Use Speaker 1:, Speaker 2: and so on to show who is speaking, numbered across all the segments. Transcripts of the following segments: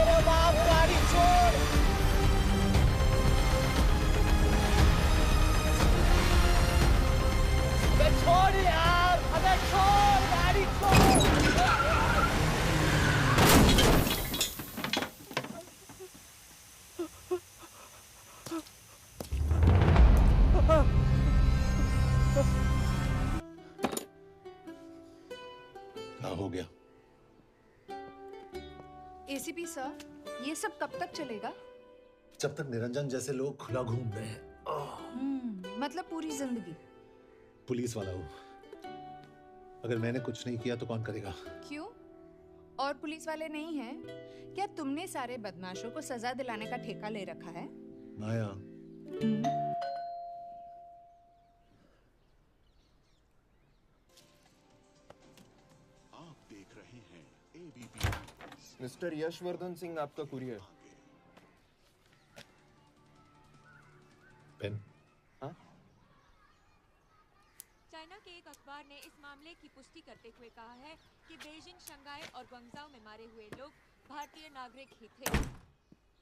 Speaker 1: मेरे बाप गाड़ी छोड़। अबे छोड़ यार, अबे छोड़, गाड़ी छोड़।
Speaker 2: क्या हो गया?
Speaker 3: एसीपी सर, ये सब कब तक चलेगा?
Speaker 2: जब तक निरंजन जैसे लोग खुला घूम रहे हैं।
Speaker 3: मतलब पूरी जिंदगी?
Speaker 2: पुलिस वाला हूँ, अगर मैंने कुछ नहीं किया तो कौन करेगा?
Speaker 3: क्यों? और पुलिस वाले नहीं हैं? क्या तुमने सारे बदमाशों को सजा दिलाने का ठेका ले रखा है?
Speaker 2: माया,
Speaker 4: आप देख रहे हैं एबीपी।
Speaker 5: मिस्टर यशवर्धन सिंह, आपका कुरियर।
Speaker 2: पेन।
Speaker 5: हाँ?
Speaker 6: चाइना के एक अखबार ने इस मामले की पुष्टि करते हुए कहा है कि बीजिंग, शंघाई और ग्वांगझाओ में मारे हुए लोग भारतीय नागरिक ही थे।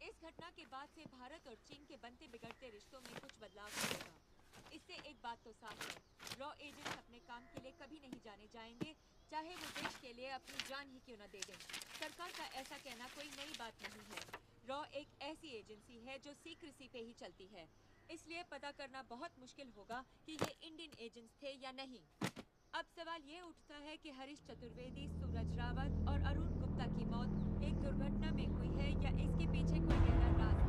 Speaker 6: इस घटना के बाद से भारत और चीन के बनते बिगड़ते रिश्तों में कुछ बदलाव होगा। इससे एक बात तो साफ है, रॉ एजेंट्स अपने काम के लिए कभी नहीं जाने जाएंगे, चाहे वो देश के लिए अपनी जान ही क्यों न दे दें। सरकार का ऐसा कहना कोई नई बात नहीं है। रॉ एक ऐसी एजेंसी है जो सीक्रेसी पे ही चलती है, इसलिए पता करना बहुत मुश्किल होगा कि ये इंडियन एजेंट्स थे या नहीं। अब सवाल ये उठता है कि हरीश चतुर्वेदी, सूरज रावत और अरुण गुप्ता की मौत एक दुर्घटना में हुई है या इसके पीछे कोई गहरा राज।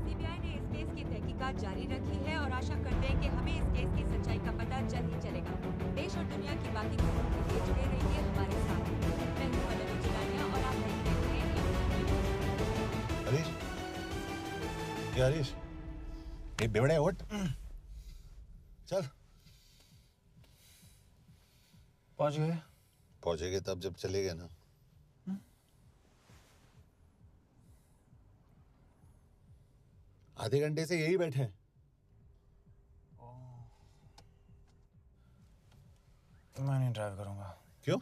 Speaker 6: सीबीआई ने इस केस की तहकीकात जारी रखी है और आशा करते हैं कि हमें इस केस की सच्चाई का पता जल्द ही चलेगा। देश और दुनिया की बाकी खबरों के लिए जुड़े रहिए हमारे साथ। मैं हूं मदन चिलानिया और आप देख रहे हैं
Speaker 2: हरीश, ये हरीश, ये बेवड़े उठ, चल।
Speaker 5: पहुंच गए?
Speaker 2: पहुंचेंगे तब जब चले गए ना। आधे घंटे से यही बैठे हैं।
Speaker 5: मैं नहीं ड्राइव करूंगा।
Speaker 2: क्यों?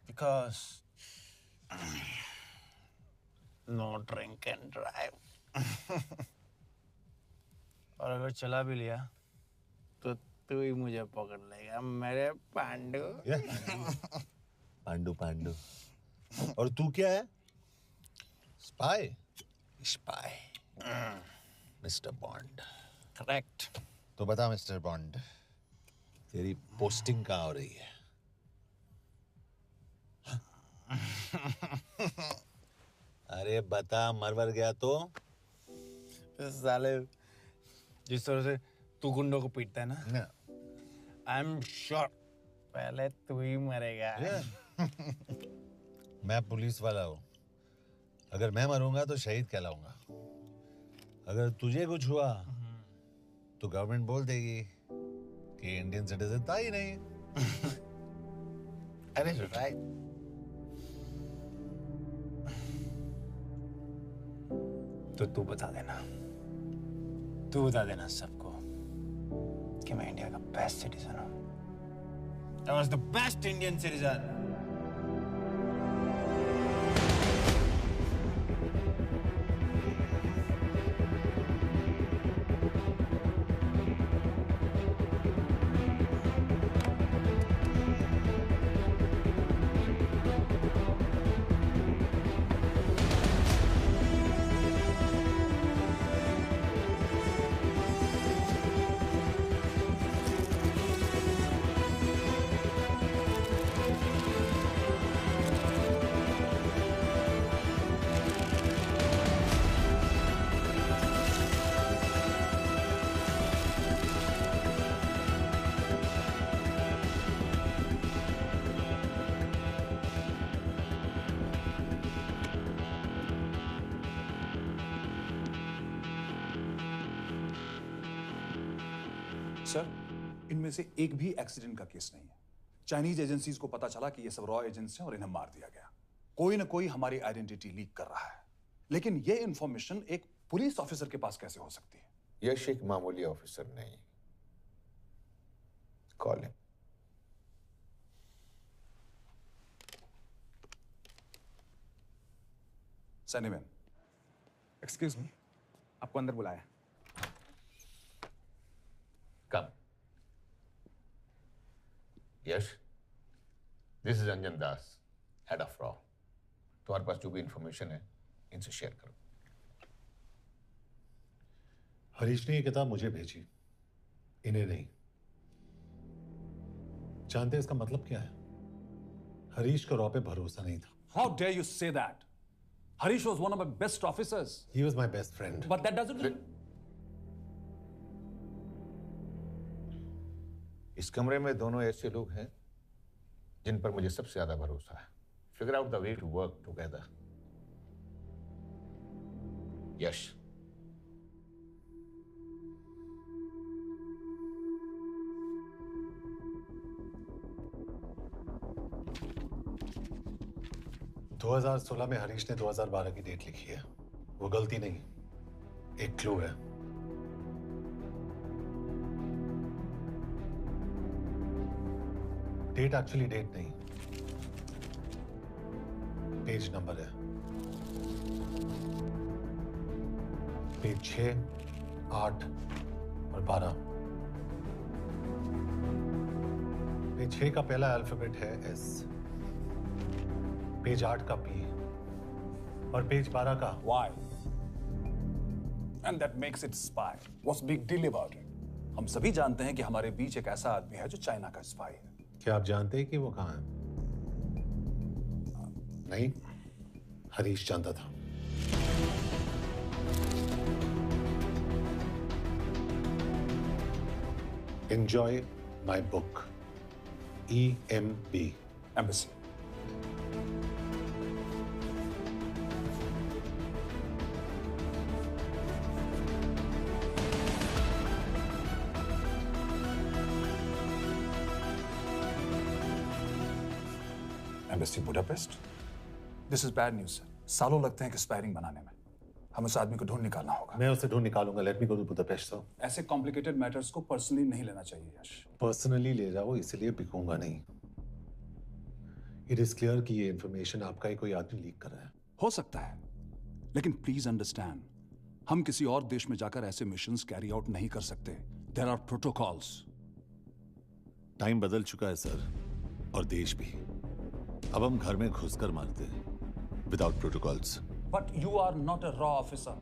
Speaker 5: Because no drink and drive. और अगर चला भी लिया तो तू ही मुझे पकड़ लेगा मेरे पांडु।
Speaker 2: पांडु पांडु। और तू क्या है? Spy?
Speaker 5: Spy.
Speaker 2: Mister bond.
Speaker 5: Correct.
Speaker 2: तो बता मिस्टर बॉन्ड, तेरी पोस्टिंग कहाँ हो रही है? अरे बता, मरवर गया तो?
Speaker 5: साले, जिस तरह से तू गुंडों को पीटता है ना, आई एम श्योर पहले तू ही मरेगा।
Speaker 2: मैं पुलिस वाला हूँ, अगर मैं मरूंगा तो शहीद कहलाऊंगा। अगर तुझे कुछ हुआ तो गवर्नमेंट बोल देगी कि इंडियन सिटीजन था ही नहीं।
Speaker 5: अरे राइट। तो तू बता देना सबको कि मैं इंडिया का बेस्ट सिटीजन हूँ। I was the best Indian citizen.
Speaker 7: Sir, इनमें से एक भी एक्सीडेंट का केस नहीं है। चाइनीज एजेंसीज को पता चला कि ये सब रॉ एजेंट्स हैं और इन्हें मार दिया गया। कोई ना कोई हमारी आइडेंटिटी लीक कर रहा है, लेकिन ये इंफॉर्मेशन एक पुलिस ऑफिसर के पास कैसे हो सकती है?
Speaker 8: यश एक मामूली ऑफिसर नहीं। Call him.
Speaker 7: Send him in.
Speaker 5: Excuse me, आपको अंदर बुलाया।
Speaker 8: Come. Yes. This is Anjan Das, head of RAW. तुम्हारे पास जो भी इंफॉर्मेशन है इनसे शेयर करो।
Speaker 2: हरीश ने ये किताब मुझे भेजी, इन्हें नहीं। जानते हैं इसका मतलब क्या है? हरीश को रॉ पे भरोसा नहीं था।
Speaker 7: How dare you say that? Harish was one of my best officers.
Speaker 2: He was my best friend.
Speaker 7: But that doesn't...
Speaker 8: इस कमरे में दोनों ऐसे लोग हैं जिन पर मुझे सबसे ज्यादा भरोसा है। Figure out the way to work together. यश,
Speaker 2: दो 2016 में हरीश ने 2012 की डेट लिखी है। वो गलती नहीं, एक क्लू है। डेट एक्चुअली डेट नहीं, पेज नंबर है। पेज 6, 8 और 12। पेज 6 का पहला अल्फाबेट है एस, पेज 8 का पी और पेज 12 का
Speaker 7: Why? And that makes it spy. What's big deal about it? हम सभी जानते हैं कि हमारे बीच एक ऐसा आदमी है जो चाइना का स्पाई है।
Speaker 2: क्या आप जानते हैं कि वो कहाँ है? नहीं, हरीश जानता था। Enjoy my book. EMB.
Speaker 7: Embassy. Embassy Budapest? This is bad news, sir. सालों लगते हैं एक्सपायरिंग बनाने में। हमें उस आदमी को ढूंढ निकालना होगा।
Speaker 2: मैं उसे ढूंढ निकालूंगा। Let me go to Budapest sir.
Speaker 7: ऐसे कॉम्प्लिकेटेड मैटर्स को पर्सनली नहीं लेना चाहिए यश।
Speaker 2: पर्सनली ले जाओ, इसलिए बिकूंगा नहीं। इट इज क्लियर कि ये इंफॉर्मेशन आपका ही कोई आदमी लीक कर रहा है।
Speaker 7: हो सकता है, लेकिन प्लीज अंडरस्टैंड, हम किसी और देश में जाकर ऐसे मिशंस कैरी आउट नहीं कर सकते। There are protocols.
Speaker 2: टाइम बदल चुका है सर, और देश भी। अब हम घर में घुसकर मारते हैं without protocols.
Speaker 7: But you are not a रॉ ऑफिसर,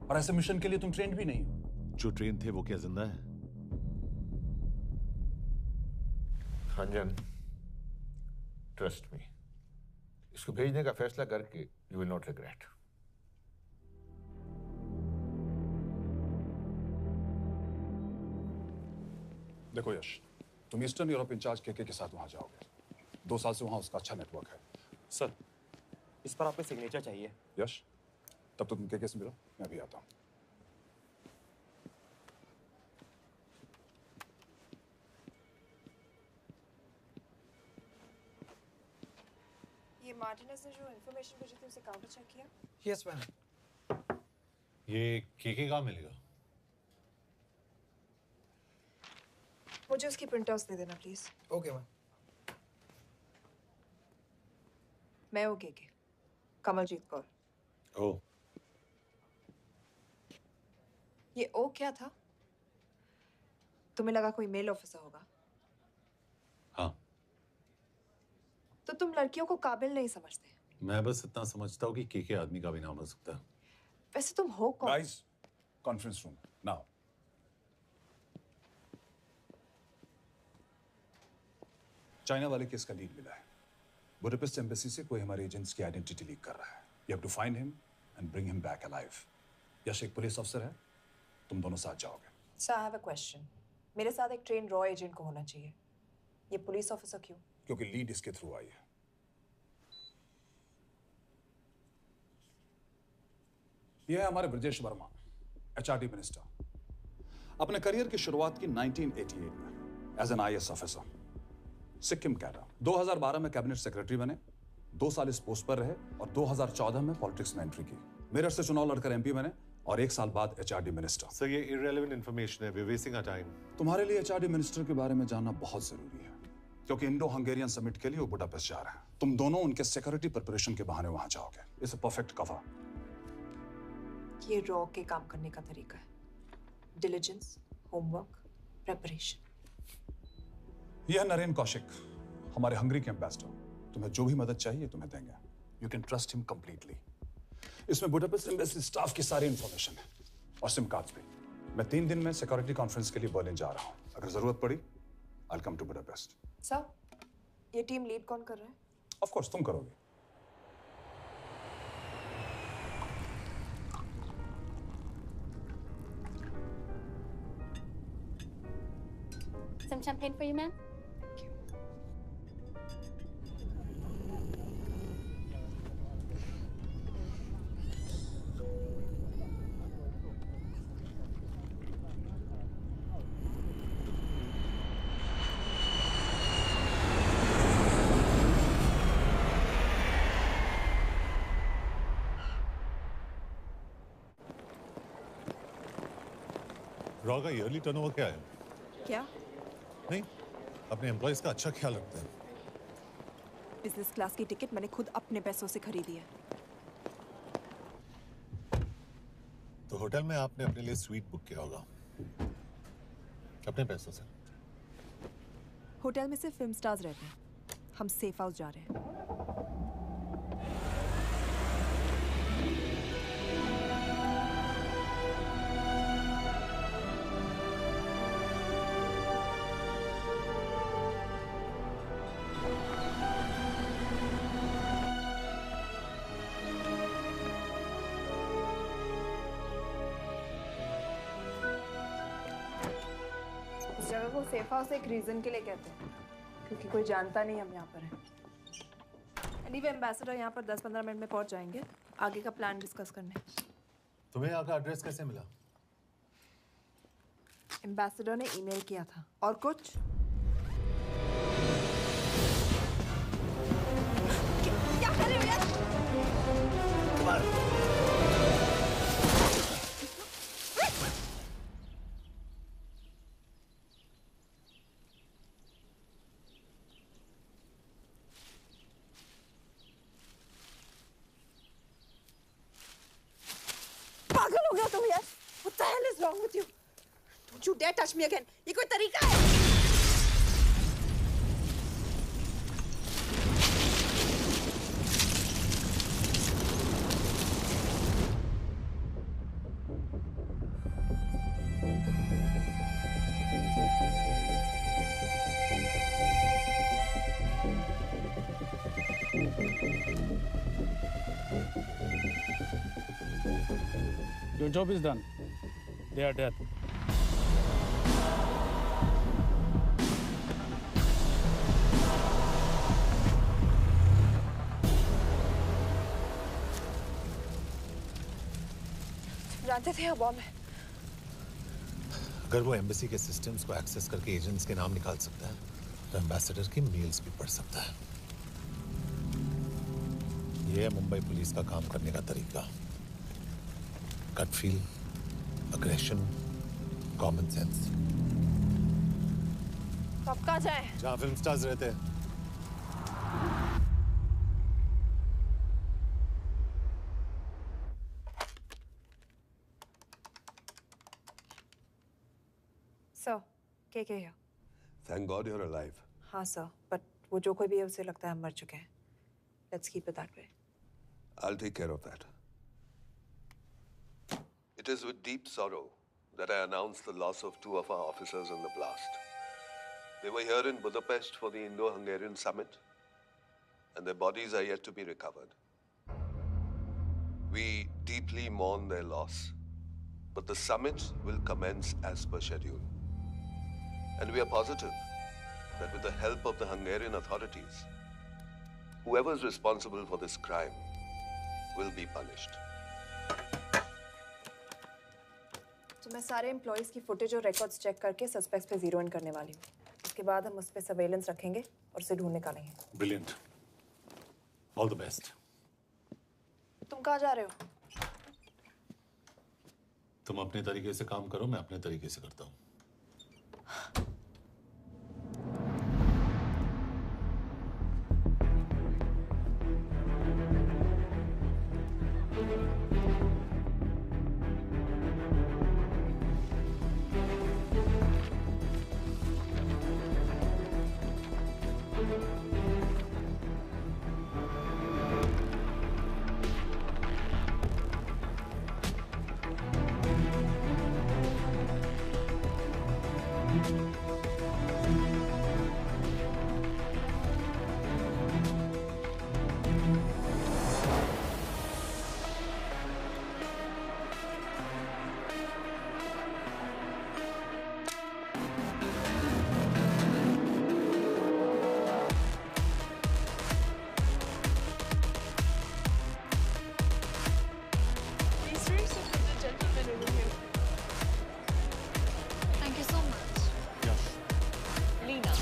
Speaker 7: और ऐसे मिशन के लिए तुम ट्रेंड भी नहीं हो।
Speaker 2: जो ट्रेन थे वो क्या जिंदा है?
Speaker 8: अंजन, ट्रस्ट मी, इसको भेजने का फैसला करके यू विल नॉट रिग्रेट।
Speaker 7: देखो यश, तुम ईस्टर्न यूरोप इंचार्ज के साथ वहां जाओगे। 2 साल से वहां उसका अच्छा नेटवर्क है।
Speaker 9: सर, इस पर आपके सिग्नेचर चाहिए।
Speaker 7: यश, तब तो तुम के से मिलो, मैं भी आता हूं।
Speaker 10: ये मार्टिनेज ने जो इन्फॉर्मेशन भेजी थी उसे काउंटर चेक किया?
Speaker 5: Yes ma'am.
Speaker 2: ये केके कहाँ मिलेगा?
Speaker 10: मुझे उसकी प्रिंटआउट्स दे देना प्लीज।
Speaker 5: Okay ma'am.
Speaker 10: मैं वो केके, कमलजीत कौर।
Speaker 2: ओ,
Speaker 10: ये ओ क्या था? तुम्हें लगा कोई मेल ऑफिसर होगा?
Speaker 2: हाँ।
Speaker 10: तो तुम लड़कियों को काबिल नहीं समझते।
Speaker 2: मैं बस इतना समझता हूँ कि केके आदमी का भी नाम हो सकता है।
Speaker 10: वैसे तुम हो कौन?
Speaker 7: Guys, conference room now. China वाले केस का लीड मिला है। बुडापेस्ट एम्बेसी से कोई हमारे एजेंट्स की आइडेंटिटी लीक कर रहा है। You have to find him and bring him back alive. Yash एक पुलिस अफसर है, तुम दोनों साथ जाओगे।
Speaker 10: Sir, I have a question. मेरे साथ एक ट्रेन रॉ एजेंट को होना चाहिए। ये पुलिस ऑफिसर क्यों?
Speaker 7: क्योंकि लीड इसके थ्रू आई है। यह है हमारे ब्रजेश वर्मा, एचआरडी मिनिस्टर। अपने करियर की शुरुआत की 1988 में as an IAS officer, Sikkim cadre. 2012 में कैबिनेट सेक्रेटरी बने, 2 साल इस पोस्ट पर रहे और 2014 में पॉलिटिक्स में एंट्री की। मेरठ से चुनाव लड़कर एमपी बने और 1 साल बाद एचआरडी मिनिस्टर।
Speaker 2: सर, ये irrelevant information है, we're wasting our time।
Speaker 7: तुम्हारे लिए एचआरडी मिनिस्टर के बारे में जानना बहुत जरूरी है। क्योंकि इंडो हंगेरियन समिट के लिए वो बुडापेस्ट जा रहे हैं। तुम दोनों उनके सिक्योरिटी प्रिपरेशन के बहाने वहां जाओगे। It's a perfect cover.
Speaker 10: ये रॉ के काम करने का तरीका है। Diligence, homework, preparation.
Speaker 7: यह है नरेन कौशिक, हमारे हंगरी के एम्बेसडर। तुम्हें जो भी मदद चाहिए तुम्हें देंगे। You can trust him completely. इसमें बुडापेस्ट एम्बेसी स्टाफ की सारी इंफॉर्मेशन है और सिम कार्ड्स भी। मैं 3 दिन में सिक्योरिटी कॉन्फ्रेंस के लिए बर्लिन जा रहा हूँ। अगर जरूरत पड़ी आई कम टू बुडापेस्ट।
Speaker 10: सर, ये टीम लीड कौन कर रहा है?
Speaker 7: ऑफ कोर्स तुम करोगे।
Speaker 11: Some champagne for you, ma'am?
Speaker 2: Raw का ईयरली टर्नओवर क्या है?
Speaker 10: क्या?
Speaker 2: नहीं, अपने एम्प्लॉइज का अच्छा ख्याल रखते हैं।
Speaker 10: बिजनेस क्लास की टिकट मैंने खुद अपने पैसों से खरीदी है।
Speaker 2: तो होटल में आपने अपने लिए स्वीट बुक किया होगा अपने पैसों से।
Speaker 10: होटल में सिर्फ फिल्म स्टार्स रहते हैं। हम सेफ हाउस जा रहे हैं। इस जगह को सेफ हाउस एक रीजन के लिए कहते हैं, क्योंकि कोई जानता नहीं हम यहाँ पर हैं। एनीवे एम्बेसडर यहाँ पर 10-15 मिनट में पहुँच जाएंगे आगे का प्लान डिस्कस करने।
Speaker 2: तुम्हें यहाँ का एड्रेस कैसे मिला?
Speaker 10: एम्बेसडर ने ईमेल किया था। और कुछ? क्या कर रहे हो यार? पागल हो गया तुम यार? What the hell is wrong with you? Don't you dare touch me again. ये कोई तरीका है?
Speaker 12: Your job is done. They are dead.
Speaker 10: जानते थे अब बॉम्ब है।
Speaker 2: अगर वो एम्बेसी के सिस्टम्स को एक्सेस करके एजेंट्स के नाम निकाल सकता है तो एम्बेसडर की मेल्स भी पढ़ सकता है। ये है मुंबई पुलिस का काम करने का तरीका। Gut feel, aggression, common sense.
Speaker 10: कब कहाँ जाए?
Speaker 2: जहाँ फिल्म स्टार्स रहते हैं।
Speaker 10: सर, के here?
Speaker 13: Thank God you're alive.
Speaker 10: हाँ सर, but वो जो कोई भी है उसे लगता है हम मर चुके हैं। Let's keep it that way.
Speaker 13: I'll take care of that. It is with deep sorrow that I announce the loss of 2 of our officers in the blast. They were here in Budapest for the Indo-Hungarian summit, and their bodies are yet to be recovered. We deeply mourn their loss, but the summit will commence as per schedule. And we are positive that with the help of the Hungarian authorities, whoever is responsible for this crime will be punished.
Speaker 10: तो मैं सारे employees की footage और records check करके suspects पे zero in करने वाली हूँ। उसके बाद हम उस पे सर्वेलेंस रखेंगे और उसे ढूंढ निकालेंगे।
Speaker 2: ब्रिलियंट। All the best.
Speaker 10: तुम कहाँ जा रहे हो?
Speaker 2: तुम अपने तरीके से काम करो, मैं अपने तरीके से करता हूँ।
Speaker 11: Thank you so much.
Speaker 10: Lena.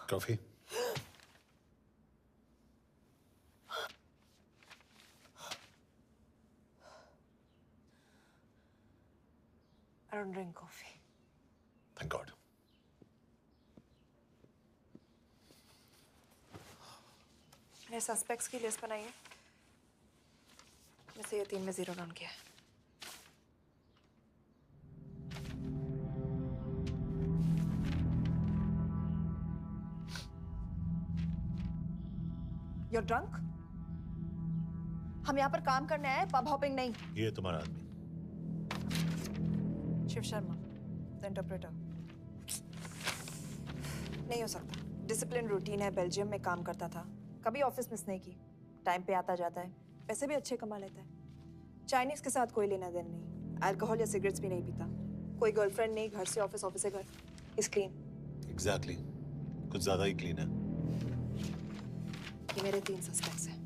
Speaker 2: Coffee?
Speaker 10: I don't drink coffee.
Speaker 2: Thank God.
Speaker 10: मैंने सस्पेक्ट्स की लिस्ट बनाई है। में से ये 3 में 0 डाउन किया है। You're drunk? हम यहाँ पर काम करने आए, पब हॉपिंग नहीं।
Speaker 2: ये तुम्हारा आदमी।
Speaker 10: Shiv Sharma, the interpreter। नहीं हो सकता। डिसिप्लिन रूटीन है, बेल्जियम में काम करता था, कभी ऑफिस मिस नहीं की, टाइम पे आता जाता है, पैसे भी अच्छे कमा लेता है। चाइनीज के साथ कोई लेना देना नहीं, अल्कोहल या सिगरेट्स भी नहीं पीता, कोई गर्लफ्रेंड नहीं, घर से ऑफिस, ऑफिस से घर, इज क्लीन।
Speaker 2: एग्जैक्टली, कुछ ज्यादा ही क्लीन है।
Speaker 10: ये मेरे 3 सस्पेक्ट्स हैं।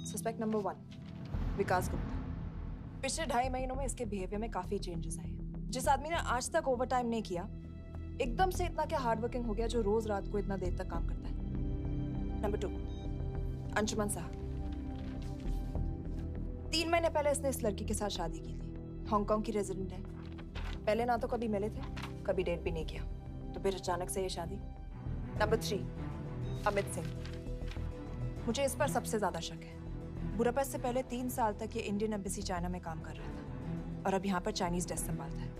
Speaker 10: सस्पेक्ट नंबर 1, विकास गुप्ता। पिछले 2.5 महीनों में इसके बिहेवियर में काफी चेंजेस आए। जिस आदमी ने आज तक ओवर टाइम नहीं किया, एकदम से इतना क्या हार्ड वर्किंग हो गया जो रोज रात को इतना देर तक काम करता है। नंबर 2, अंशुमन साह। 3 महीने पहले इसने इस लड़की के साथ शादी की थी, हांगकांग की रेजिडेंट है। पहले ना तो कभी मिले थे, कभी डेट भी नहीं किया, तो फिर अचानक से ये शादी। नंबर 3, अमित सिंह। मुझे इस पर सबसे ज्यादा शक है। बुडापेस्ट से पहले 3 साल तक ये इंडियन एम्बेसी चाइना में काम कर रहा था और अब यहाँ पर चाइनीज डेस्क संभालता है।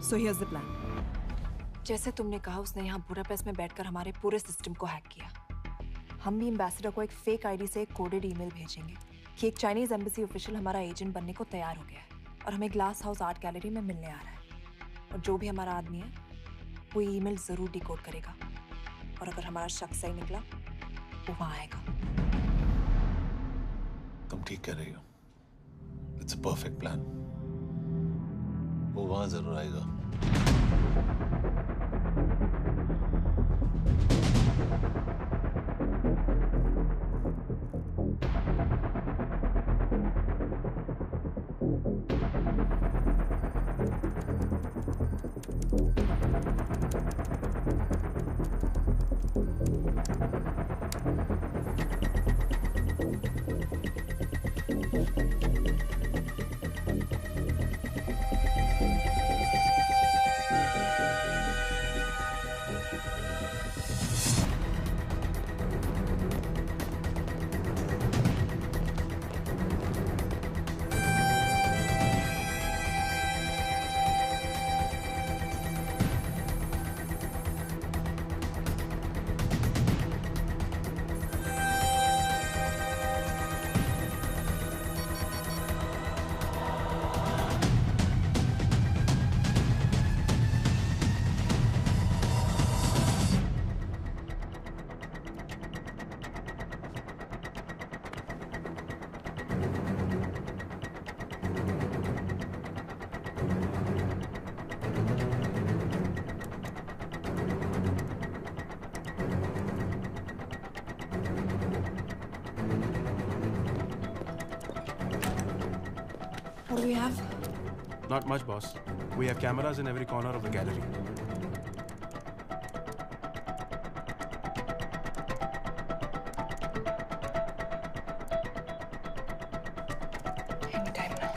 Speaker 10: So here's the plan. जैसे तुमने कहा, उसने यहाँ बुडापेस्ट में बैठकर हमारे पूरे सिस्टम को हैक किया। हम भी एम्बेसडर को एक फेक आईडी से एक कोडेड ईमेल भेजेंगे कि एक चाइनीज एम्बेसी ऑफिशियल हमारा एजेंट बनने को तैयार हो गया है और हमें ग्लास हाउस आर्ट गैलरी में मिलने आ रहा है। और जो भी हमारा आदमी है वो ईमेल जरूर डिकोड करेगा और अगर हमारा शक सही निकला वो वहां आएगा।
Speaker 2: तुम ठीक कह रही हो। It's a perfect plan. वो वहां जरूर आएगा।
Speaker 10: What do we have?
Speaker 9: Not much, boss. We have cameras in every corner of the gallery.
Speaker 10: Anytime now.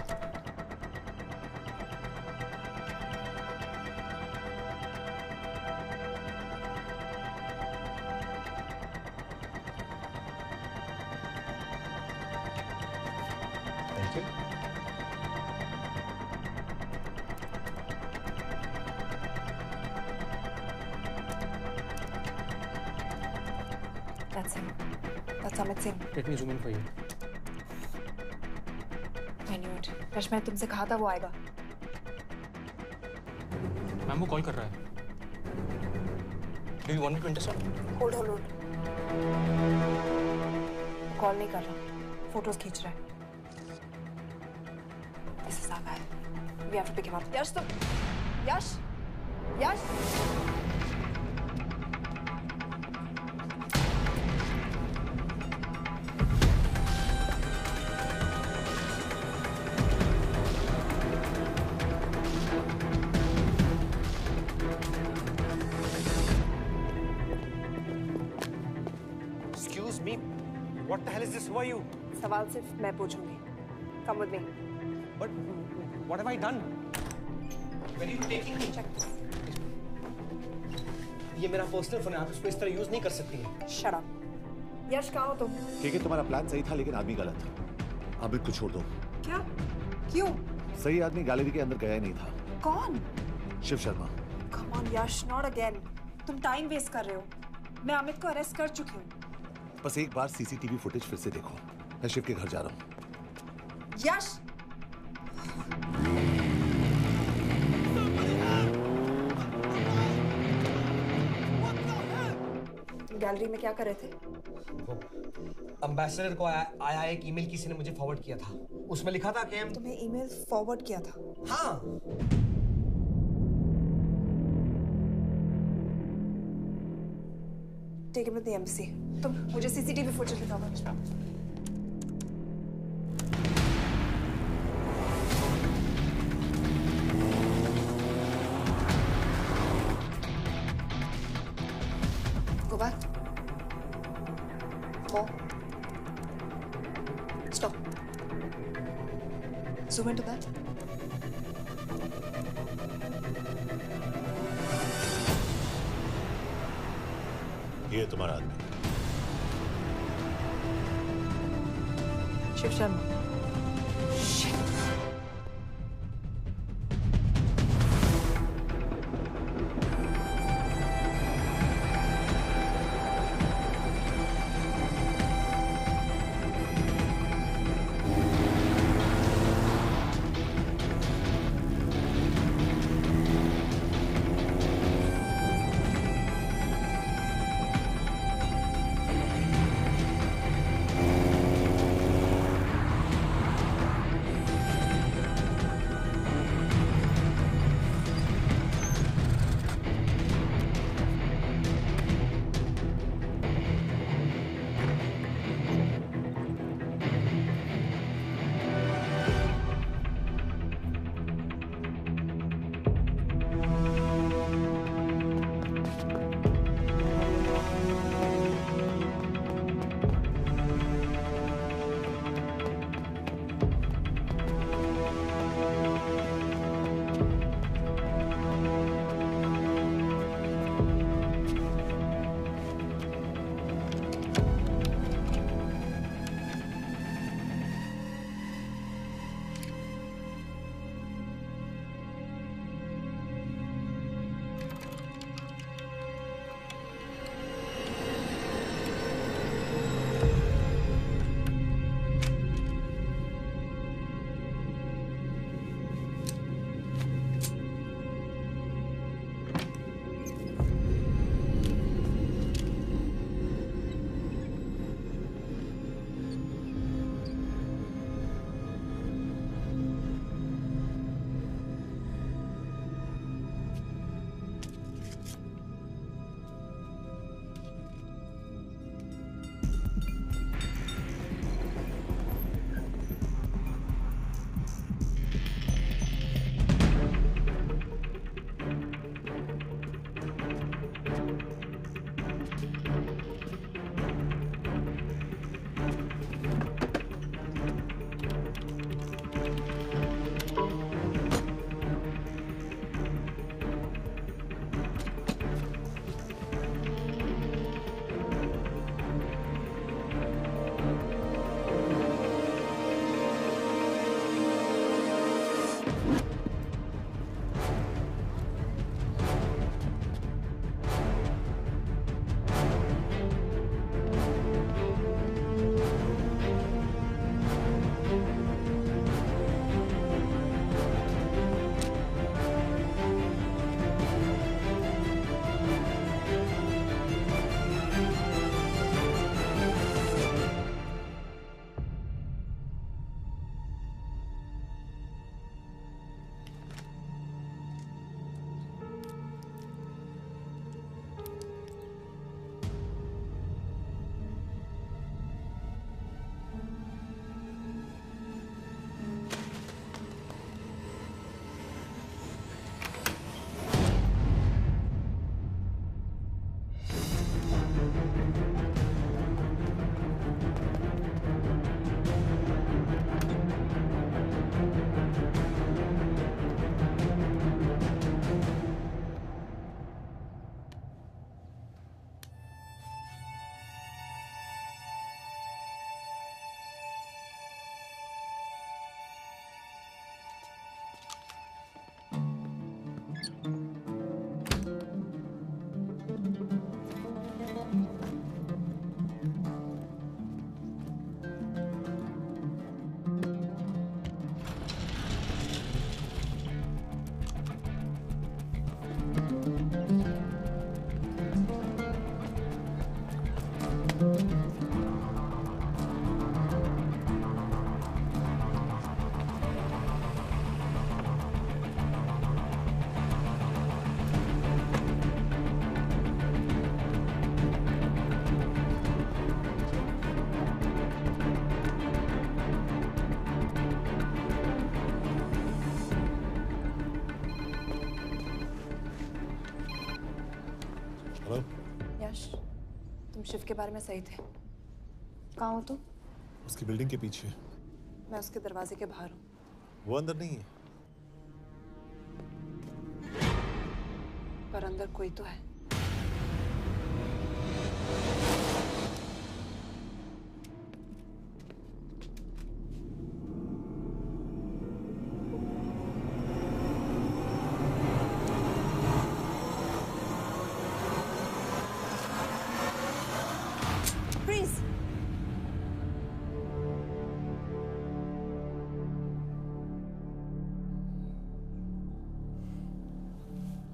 Speaker 2: Thank you.
Speaker 10: That's him. That's Amit Singh.
Speaker 9: Let me zoom in for you.
Speaker 10: I knew it. Rush मैंने तुमसे कहा था वो आएगा.
Speaker 9: Ma'am वो call कर रहा है. Do you want me to intercept?
Speaker 10: Hold. Call नहीं कर रहा. फोटोज खींच रहा है. This is our guy. We have to pick him up. यश तुम. यश.
Speaker 9: Excuse me. What the hell is this? Who are you?
Speaker 10: सवाल सिर्फ मैं पूछूंगी. Come with me.
Speaker 9: But what have I done? Where are you taking me?
Speaker 10: Check this.
Speaker 9: ये मेरा personal phone है. आप इसको इस तरह यूज नहीं कर सकती हैं.
Speaker 10: Shut up. यश कहाँ हो तुम?
Speaker 2: ठीक है, तुम्हारा प्लान सही था लेकिन आदमी गलत था. अमित को छोड़ दो.
Speaker 10: क्या? क्यों?
Speaker 2: सही आदमी गैलरी के अंदर गया ही नहीं था.
Speaker 10: कौन?
Speaker 2: Shiv Sharma.
Speaker 10: Come on Yash, not again. तुम टाइम वेस्ट कर रहे हो. मैं अमित को अरेस्ट कर चुकी हूँ.
Speaker 2: बस एक बार सीसीटीवी फुटेज फिर से देखो. मैं शिव के घर जा रहा हूँ.
Speaker 10: यश! गैलरी में क्या कर रहे थे?
Speaker 9: एम्बेसडर को आया एक ईमेल किसी ने मुझे फॉरवर्ड किया था. उसमें लिखा था कि
Speaker 10: तुम्हें ईमेल फॉरवर्ड किया था?
Speaker 9: हाँ.
Speaker 10: Take him to the embassy. तुम मुझे सीसीटीवी फुटेज दिखाओ. Go back. More. Stop. Zoom into that.
Speaker 2: ये तुम्हारा आदमी.
Speaker 10: शिव शर्मा. तुम शिव के बारे में सही थे। कहाँ हो तुम?
Speaker 11: उसकी बिल्डिंग के पीछे।
Speaker 10: मैं उसके दरवाजे के बाहर हूँ।
Speaker 11: वो अंदर नहीं है।
Speaker 10: पर अंदर कोई तो है।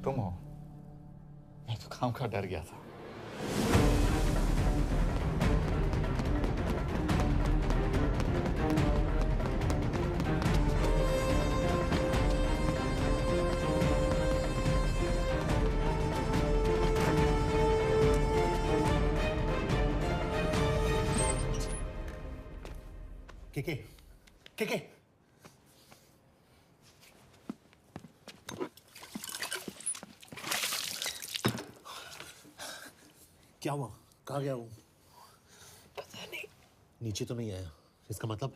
Speaker 11: तुम हो? मैं तो काम का डर गया था। के
Speaker 2: क्या हुआ? कहाँ गया वो?
Speaker 10: पता नहीं।
Speaker 2: नीचे तो नहीं आया, इसका मतलब?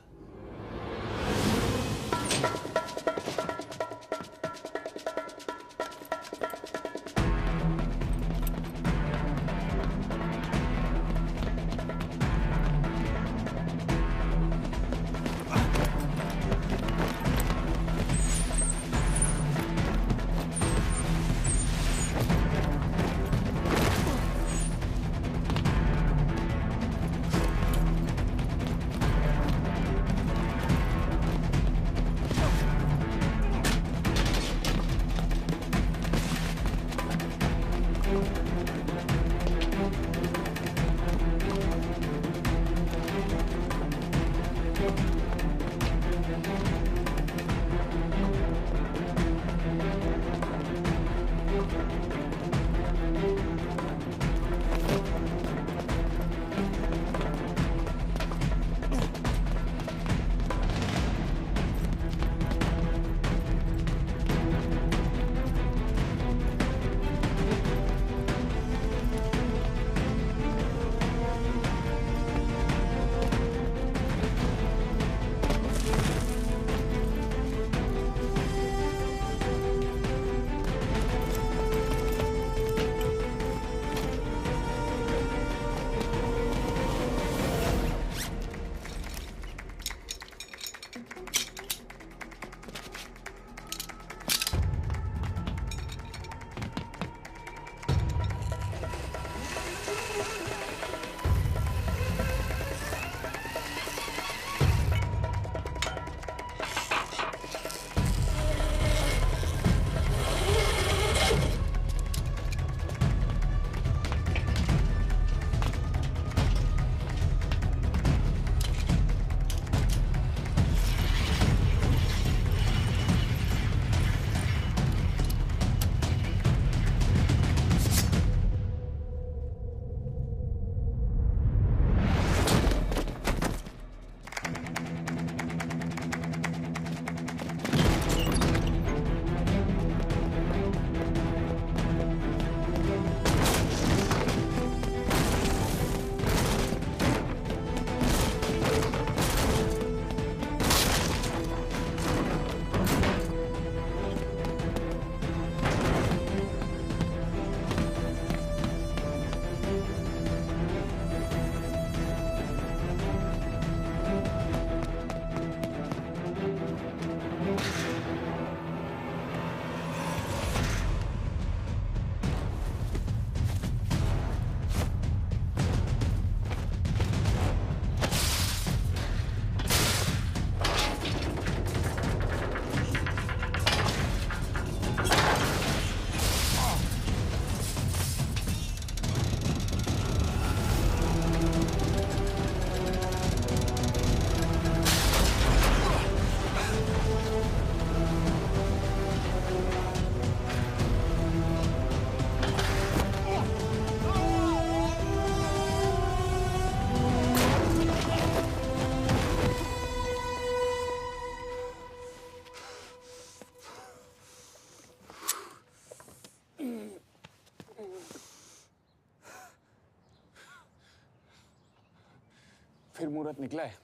Speaker 5: फिर मुहूर्त निकला है।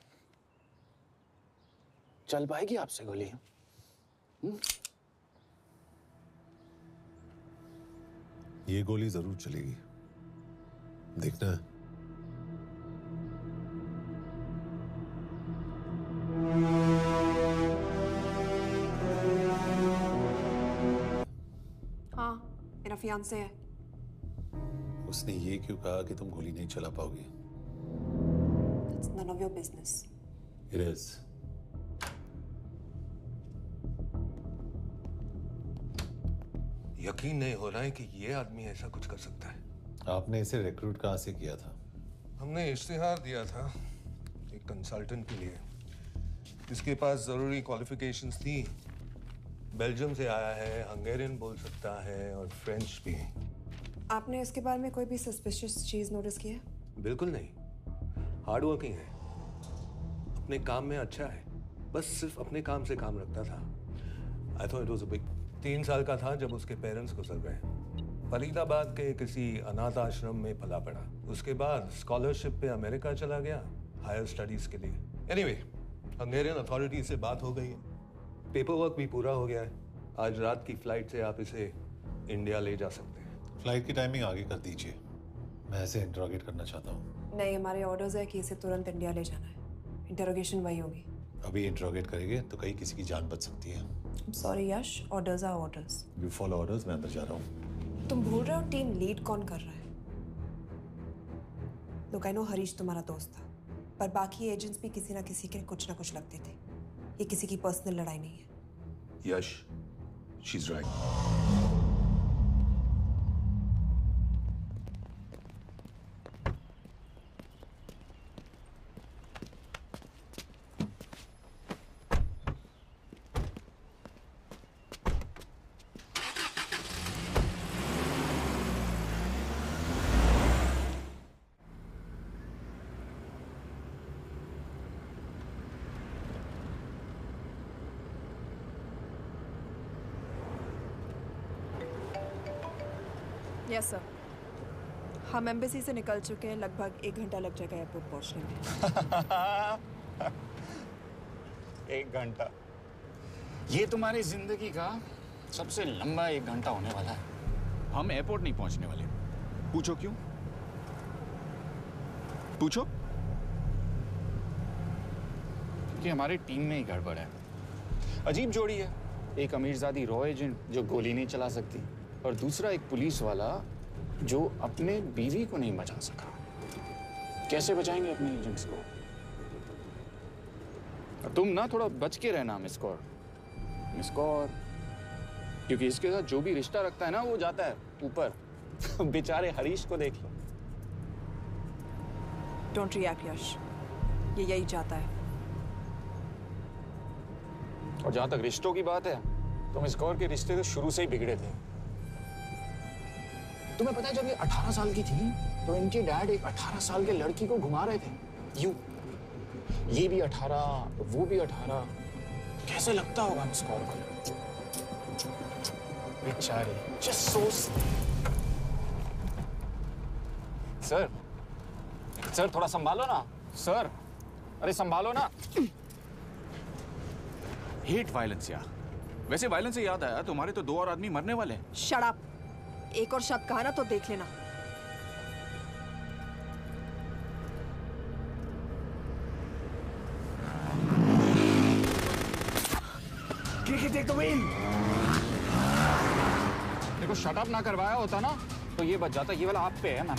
Speaker 5: चल पाएगी आपसे गोली?
Speaker 2: ये गोली जरूर चलेगी, देखना है।
Speaker 10: हाँ, मेरा फियांसे है।
Speaker 2: उसने ये क्यों कहा कि तुम गोली नहीं चला पाओगी?
Speaker 10: It's none of your business.
Speaker 2: It is.
Speaker 13: यकीन नहीं हो रहा है कि ये आदमी ऐसा कुछ कर सकता है।
Speaker 2: आपने इसे रिक्रूट कहाँ से किया था?
Speaker 13: हमने इश्तिहार दिया था एक कंसल्टेंट के लिए। इसके पास जरूरी क्वालिफिकेशंस थी। बेल्जियम से आया है, हंगेरियन बोल सकता है और फ्रेंच भी।
Speaker 10: आपने इसके बारे में कोई भी सस्पिशियस चीज नोटिस की है?
Speaker 13: बिल्कुल नहीं, हार्ड वर्किंग है, अपने काम में अच्छा है, बस सिर्फ अपने काम से काम रखता था। I thought it was a big. 3 साल का था जब उसके पेरेंट्स गुजर गए। फरीदाबाद के किसी अनाथ आश्रम में पला पड़ा। उसके बाद स्कॉलरशिप पे अमेरिका चला गया हायर स्टडीज के लिए। एनीवे, हंगेरियन अथॉरिटी से बात हो गई है, पेपर वर्क भी पूरा हो गया है। आज रात की फ्लाइट से आप इसे इंडिया ले जा सकते हैं।
Speaker 2: फ्लाइट की टाइमिंग आगे कर दीजिए, मैं इसे इंटरोगेट करना चाहता हूँ।
Speaker 10: नहीं, हमारे ऑर्डर्स है कि इसे तुरंत इंडिया ले जाना है। इंटरोगेशन वही होगी।
Speaker 2: अभी इंटरोगेट करेंगे तो कहीं किसी की जान बच सकती है।
Speaker 10: Sorry Yash, orders are orders.
Speaker 2: You follow orders, मैं अंदर जा रहा हूँ।
Speaker 10: तुम भूल रहे हो टीम लीड कौन कर रहा है? लोग आई नो हरीश तुम्हारा दोस्त था, पर बाकी एजेंट्स भी किसी ना किसी के कुछ ना कुछ लगते थे। ये किसी की पर्सनल लड़ाई नहीं है।
Speaker 13: Yash, she is right.
Speaker 10: Yes sir, हम एम्बेसी से निकल चुके हैं। लगभग 1 घंटा लग जाएगा एयरपोर्ट पहुंचने में।
Speaker 5: 1 घंटा? ये तुम्हारी जिंदगी का सबसे लंबा 1 घंटा होने वाला है।
Speaker 7: हम एयरपोर्ट नहीं पहुंचने वाले। पूछो क्यों? पूछो।
Speaker 5: कि हमारी टीम में ही गड़बड़ है। अजीब जोड़ी है, एक अमीरजादी रॉ एजेंट जो गोली नहीं चला सकती और दूसरा एक पुलिस वाला जो अपने बीवी को नहीं बचा सका। कैसे बचाएंगे अपने एजेंट्स को? तुम ना थोड़ा बच के रहना मिस्कौर, क्योंकि इसके साथ जो भी रिश्ता रखता है ना वो जाता है ऊपर। बेचारे हरीश को देख लो।
Speaker 10: डोंट रिएक्ट यश, ये यही चाहता है।
Speaker 5: और जहां तक रिश्तों की बात है तो मिस्कौर के रिश्ते तो शुरू से ही बिगड़े थे। तुम्हें पता है जब ये 18 साल की थी तो इनके डैड एक 18 साल के लड़की को घुमा रहे थे यूं। ये भी 18, वो भी 18। कैसे लगता होगा मिस्कौर को? बेचारे। जस्ट सोच। सर थोड़ा संभालो ना सर। अरे संभालो ना।
Speaker 7: हेट वायलेंस यार। वैसे वायलेंस से याद आया, तुम्हारे तो 2 और आदमी मरने वाले हैं।
Speaker 10: Shut up. एक और शब्द कहा ना तो देख लेना।
Speaker 5: देखो शट अप ना करवाया होता ना तो ये बच जाता। ये वाला आप पे है मैम।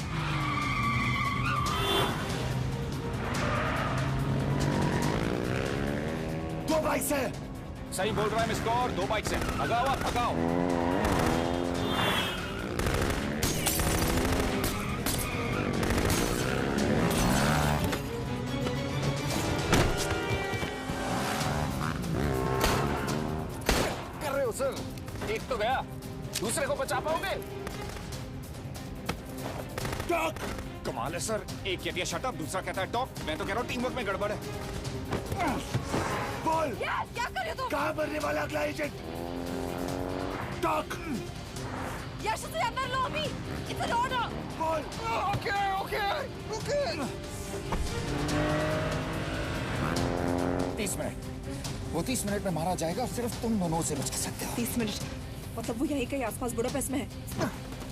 Speaker 14: दो बाइक से।
Speaker 5: सही बोल रहा है मिस्कौर, 2 बाइक से। भगाओ आप, भगाओ। सर, एक तो गया, दूसरे को बचा पाओगे? टॉक। कमाल है सर, एक कहती है शट अप, दूसरा कहता है टॉक। मैं तो कह रहा हूँ टीम वर्क में गड़बड़ है।
Speaker 14: बोल।
Speaker 10: क्या कर रहे हो तुम?
Speaker 14: कहाँ मरने वाला अगला एजेंट? टॉक।
Speaker 10: यश से अंदर लो अभी। It's an order.
Speaker 14: बोल।
Speaker 10: ओके।
Speaker 5: वो 30 मिनट में मारा जाएगा, सिर्फ तुम दोनों से बचा सकते हो।
Speaker 10: 30 मिनट मतलब वो यहीं कहीं आसपास बुडापेस्ट में है।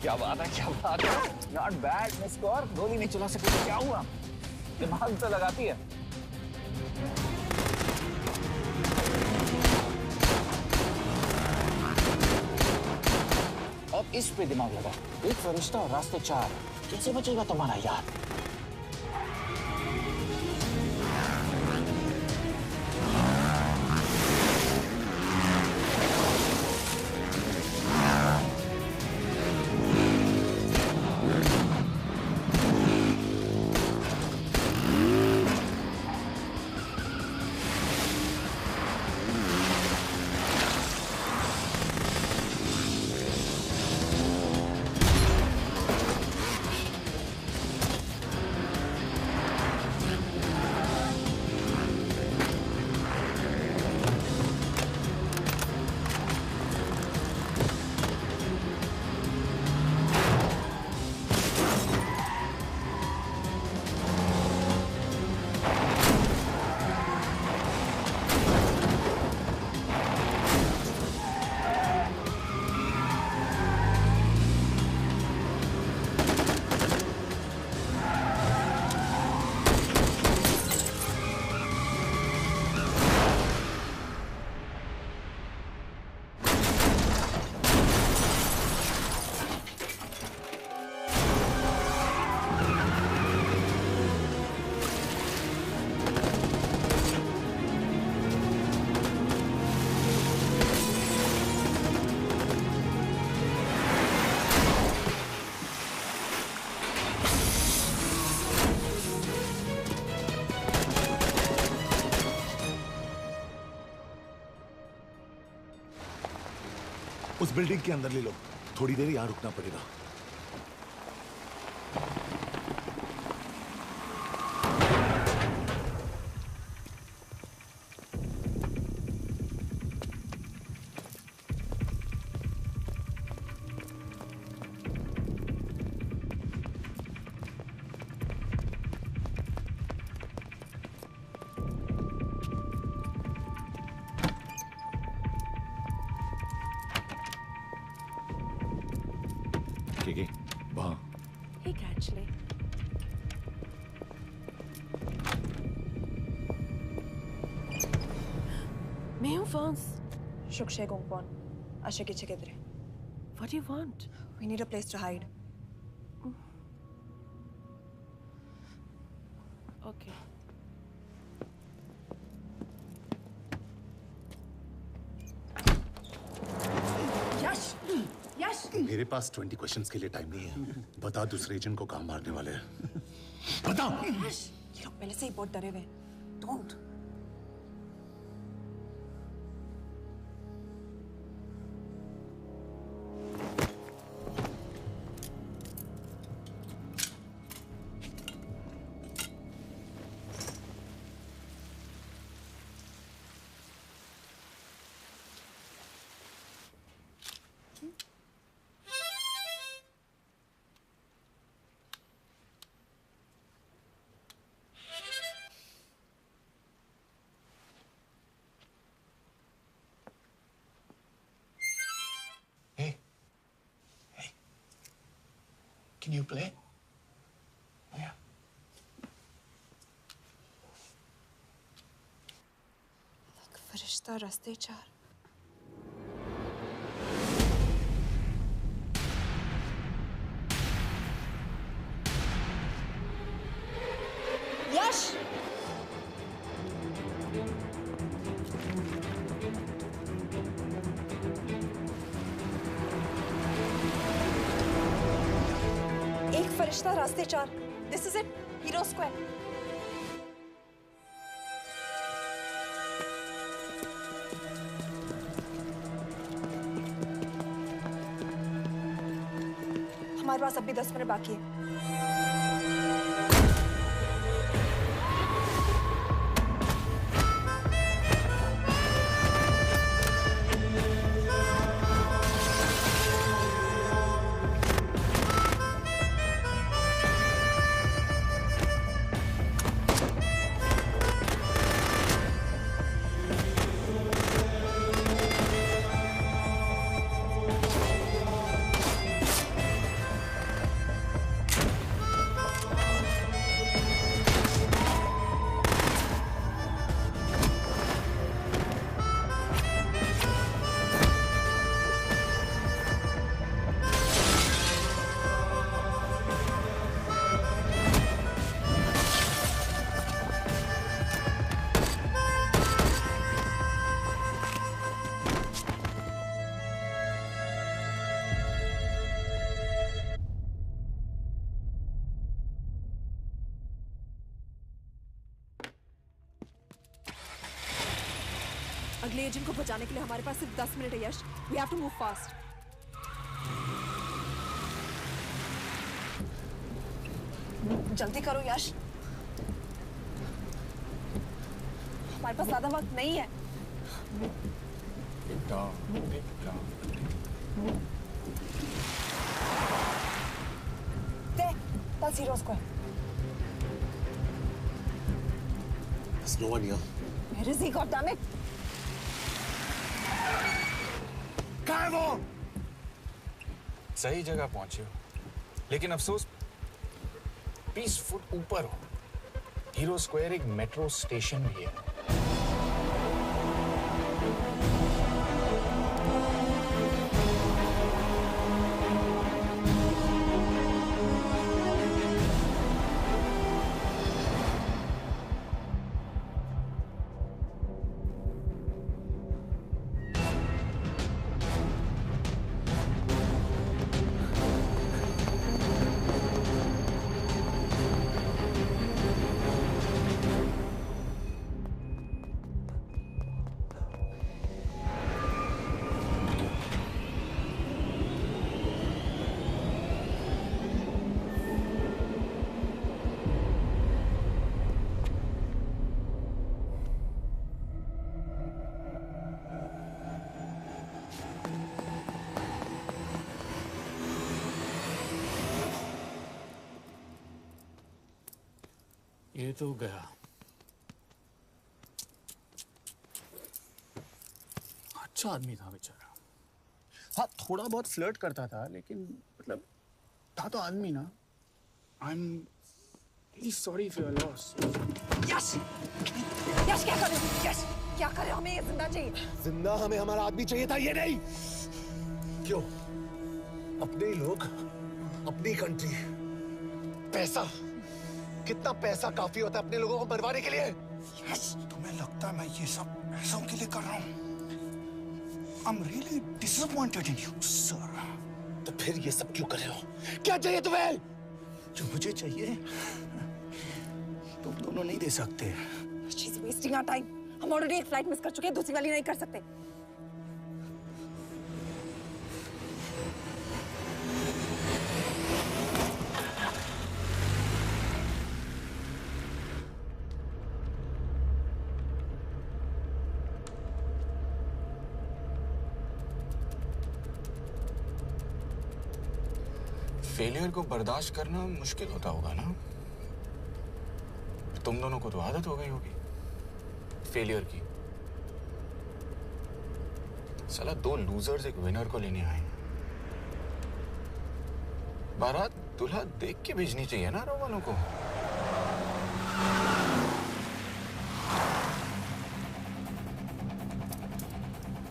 Speaker 5: क्या बात है, क्या बात है। नॉट बैड मिस कौर, गोली नहीं चला सके तो क्या हुआ, दिमाग तो लगाती है। अब इस पे दिमाग लगा। एक फरिश्ता और रास्ते 4, कैसे बचेगा तुम्हारा यार?
Speaker 14: उस बिल्डिंग के अंदर ले लो, थोड़ी देर यहां रुकना पड़ेगा।
Speaker 10: Shukshay Gongpon, Ashiki Chikidre.
Speaker 15: What do you want?
Speaker 10: We need a place to hide.
Speaker 15: Okay.
Speaker 10: Yash! Yash!
Speaker 14: मेरे पास 20 क्वेश्चंस के लिए टाइम नहीं है। बता दूसरे एजेंट को कहाँ मारने वाले हैं। बता!
Speaker 10: Yash! ये लोग पहले से ही बहुत डरे हुए हैं। Don't!
Speaker 5: Can you play? Yeah.
Speaker 10: एक फरिश्ता रास्ते 4। यश! एक फरिश्ता रास्ते 4। This is it, Hero Square. हमारे पास अभी 10 मिनट बाकी है। गोली एजेंट को बचाने के लिए हमारे पास सिर्फ 10 मिनट है यश। We have to move fast. जल्दी करो यश, हमारे पास ज्यादा वक्त नहीं है। That's Hero Square.
Speaker 14: There's no one here.
Speaker 10: Where is he? Goddammit!
Speaker 5: कहाँ है वो? सही जगह पहुंचे हो, लेकिन अफसोस 20 फुट ऊपर हो। हीरो स्क्वायर एक मेट्रो स्टेशन भी है।
Speaker 12: ये तो गया। अच्छा आदमी था बेचारा। हाँ, थोड़ा बहुत फ्लर्ट करता था, लेकिन मतलब था तो आदमी ना। I am really sorry for your loss.
Speaker 10: Yash! Yash क्या कर रहे हो? यश! क्या कर रहे हो? हमें ये जिंदा चाहिए।
Speaker 14: जिंदा हमें हमारा आदमी चाहिए था, ये नहीं। क्यों? अपने ही लोग, अपनी कंट्री, पैसा। कितना पैसा काफी होता है अपने लोगों को मरवाने के लिए?
Speaker 12: यस, तुम्हें लगता है मैं ये सब पैसों के लिए कर रहा हूँ? I'm really disappointed in you, sir.
Speaker 14: तो फिर ये सब क्यों कर रहे हो? क्या चाहिए तुम्हें?
Speaker 12: जो मुझे चाहिए, तुम दोनों नहीं दे सकते।
Speaker 10: She's wasting our time. हम ऑलरेडी एक फ्लाइट मिस कर चुके हैं, दूसरी वाली नहीं कर सकते।
Speaker 5: फेलियर को बर्दाश्त करना मुश्किल होता होगा ना? तुम दोनों को तो आदत हो गई होगी फेलियर की। साला 2 लूजर्स एक विनर को लेने आए। बारात दूल्हा देख के भेजनी चाहिए ना रो वालों को।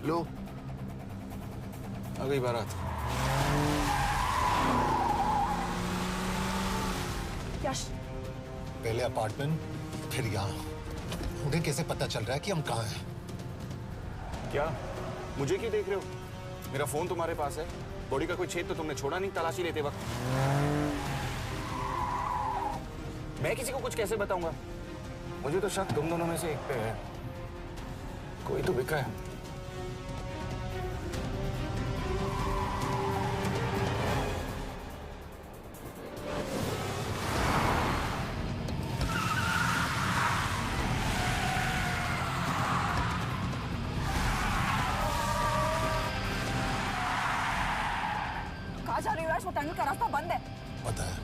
Speaker 5: लो, आ गई बारात।
Speaker 10: यश,
Speaker 14: पहले अपार्टमेंट, फिर यहाँ। उन्हें कैसे पता चल रहा है कि हम कहाँ हैं?
Speaker 5: क्या मुझे क्यों देख रहे हो? मेरा फोन तुम्हारे पास है। बॉडी का कोई छेद तो तुमने छोड़ा नहीं तलाशी लेते वक्त। मैं किसी को कुछ कैसे बताऊंगा? मुझे तो शक तुम दोनों में से एक पे है। कोई तो बिका है।
Speaker 10: जा रही हो? वो टनल का रास्ता बंद है।
Speaker 14: पता है।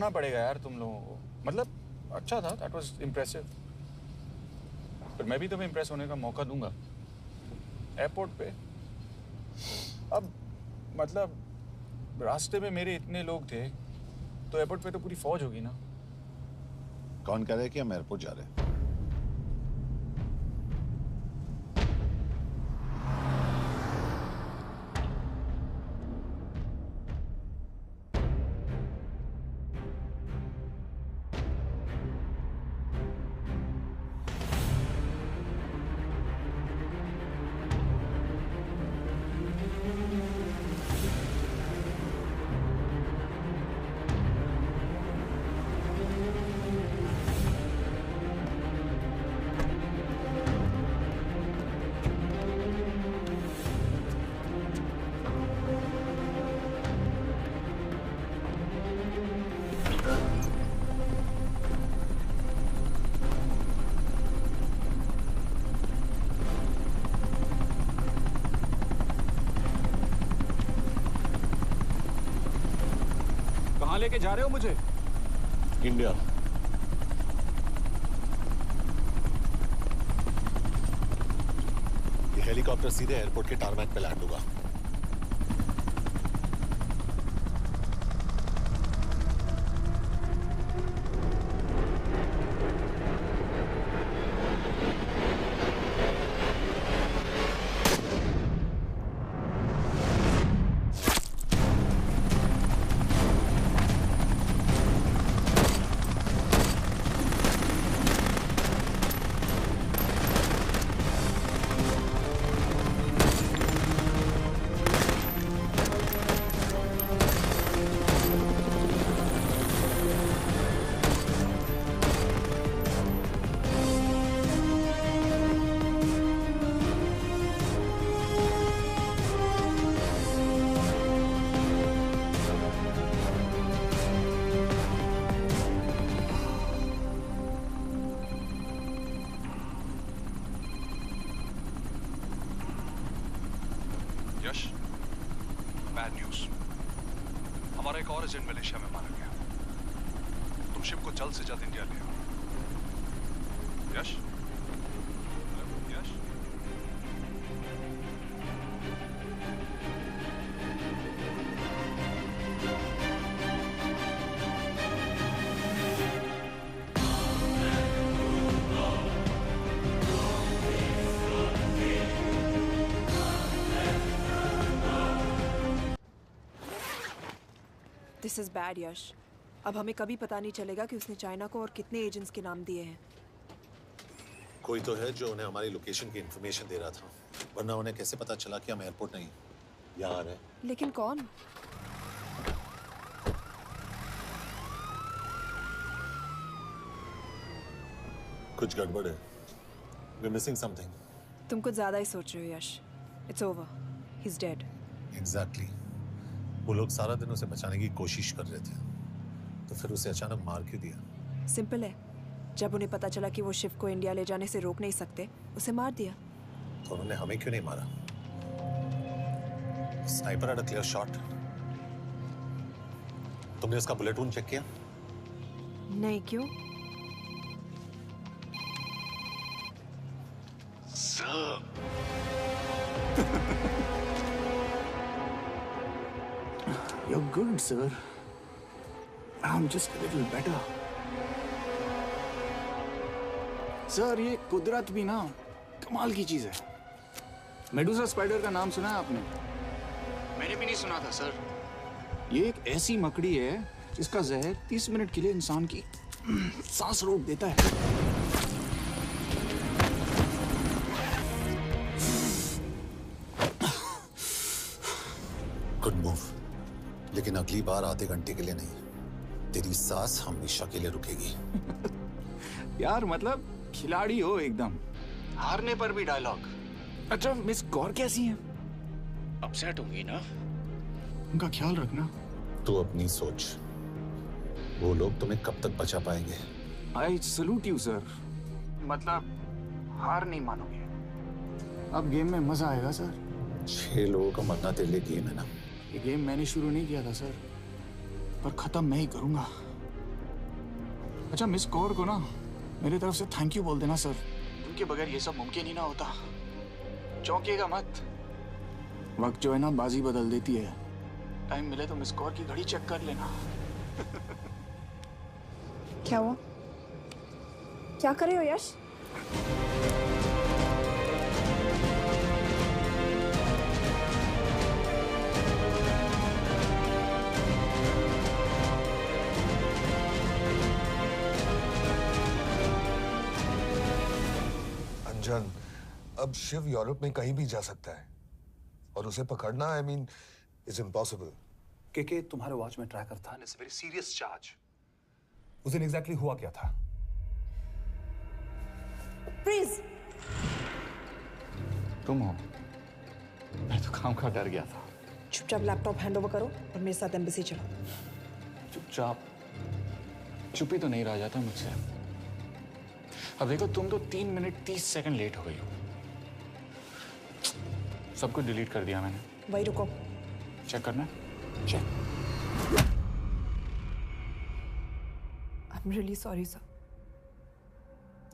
Speaker 5: करना पड़ेगा यार तुम लोगों को। मतलब अच्छा था, दैट वाज इम्प्रेसिव। पर मैं भी तुम्हें इम्प्रेस होने का मौका दूंगा एयरपोर्ट पे। अब मतलब रास्ते में मेरे इतने लोग थे, तो एयरपोर्ट पे तो पूरी फौज होगी ना।
Speaker 2: कौन कह रहा है कि हम एयरपोर्ट जा रहे हैं?
Speaker 5: कहाँ लेके जा रहे हो मुझे?
Speaker 2: इंडिया। ये हेलीकॉप्टर सीधे एयरपोर्ट के टारमैक पे लैंड होगा।
Speaker 16: यश, बैड न्यूज। हमारा एक और एजेंट मलेशिया में मारा गया। तुम शिप को जल्द से जल्द इंडिया ले आओ। यश? यश?
Speaker 10: दिस इज बैड यश। अब हमें कभी पता नहीं चलेगा कि उसने चाइना को और कितने एजेंट्स के नाम दिए हैं।
Speaker 2: कोई तो है जो उन्हें हमारी लोकेशन की इंफॉर्मेशन दे रहा था, वरना उन्हें कैसे पता चला कि हम एयरपोर्ट नहीं यहाँ आ रहे हैं?
Speaker 10: लेकिन कौन?
Speaker 2: कुछ गड़बड़ है। We're missing something.
Speaker 10: तुम कुछ ज्यादा ही सोच रहे हो Yash. It's over, he is dead.
Speaker 2: Exactly. वो लोग सारा दिन उसे बचाने की कोशिश कर रहे थे, तो फिर उसे अचानक मार क्यों दिया?
Speaker 10: सिंपल है, जब उन्हें पता चला कि वो शिव को इंडिया ले जाने से रोक नहीं सकते, उसे मार दिया।
Speaker 2: तो उन्होंने हमें क्यों नहीं मारा? Sniper had a clear shot. तुमने उसका बुलेट वुंड चेक किया?
Speaker 10: नहीं, क्यों?
Speaker 12: You're good, sir. I'm just a little better. Sir, ये कुदरत भी ना कमाल की चीज है। मेडुसा स्पाइडर का नाम सुना है आपने? मैंने भी नहीं सुना था सर। ये एक ऐसी मकड़ी है जिसका जहर 30 मिनट के लिए इंसान की सांस रोक देता है।
Speaker 2: गुड मूव, लेकिन अगली बार आधे घंटे के लिए नहीं, तेरी सांस हमेशा के लिए रुकेगी।
Speaker 12: यार मतलब खिलाड़ी हो एकदम, हारने पर भी डायलॉग। अच्छा, मिस गौर कैसी हैं? अपसेट होंगी ना? उनका ख्याल रखना।
Speaker 2: तू अपनी सोच, वो लोग तुम्हें कब तक बचा पाएंगे?
Speaker 12: I salute you sir. मतलब हार नहीं मानोगे। अब गेम में मजा आएगा सर।
Speaker 2: 6 लोगों का मरना तेरे लिए गेम है ना?
Speaker 12: ये गेम मैंने शुरू नहीं किया था सर, पर खत्म मैं ही करूंगा। अच्छा, मिस कौर को ना मेरी तरफ से थैंक यू बोल देना सर। उनके बगैर ये सब मुमकिन ही ना होता। चौंकिएगा मत। वक्त जो है ना बाजी बदल देती है। टाइम मिले तो मिस कौर की घड़ी चेक कर लेना।
Speaker 10: क्या हुआ? क्या कर रहे हो यश?
Speaker 17: अंजन, अब शिव यूरोप में कहीं भी जा सकता है और उसे पकड़ना आई मीन इज इम्पॉसिबल।
Speaker 7: के तुम्हारे वॉच में ट्रैकर था, it's a very serious charge. उस दिन एग्जैक्टली हुआ क्या था?
Speaker 10: प्लीज।
Speaker 11: तुम हो? मैं तो काम का डर गया था।
Speaker 10: चुपचाप लैपटॉप हैंड ओवर करो और मेरे साथ एम्बेसी चलो।
Speaker 12: चुपचाप चुप ही तो नहीं रहा जाता मुझसे। अब देखो, तुम तो 3 मिनट 30 सेकंड लेट हो गई हो। सब कुछ डिलीट कर दिया मैंने।
Speaker 10: वही रुको।
Speaker 12: चेक करना? Check.
Speaker 10: I am really sorry sir.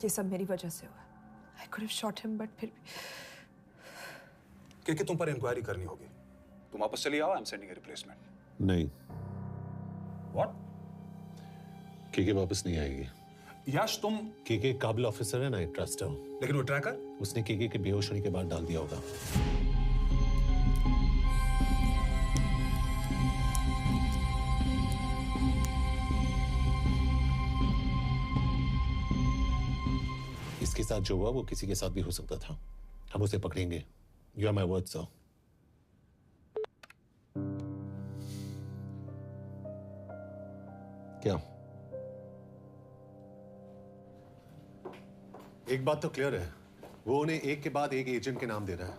Speaker 10: ये सब मेरी वजह से हुआ। I could have shot him but फिर भी।
Speaker 7: के तुम पर इंक्वायरी करनी होगी। तुम वापस चली आओ, I am sending a replacement.
Speaker 2: नहीं।
Speaker 7: व्हाट?
Speaker 2: के वापस नहीं आएगी।
Speaker 7: यश, तुम
Speaker 2: के काबिल ऑफिसर है ना, आई ट्रस्ट है।
Speaker 7: लेकिन वो ट्रैकर?
Speaker 2: उसने के बेहोश होने के बाद डाल दिया होगा। इसके साथ जो हुआ वो किसी के साथ भी हो सकता था। हम उसे पकड़ेंगे। You are my word sir. क्या?
Speaker 14: एक बात तो क्लियर है, वो उन्हें एक के बाद एक एजेंट के नाम दे रहा है,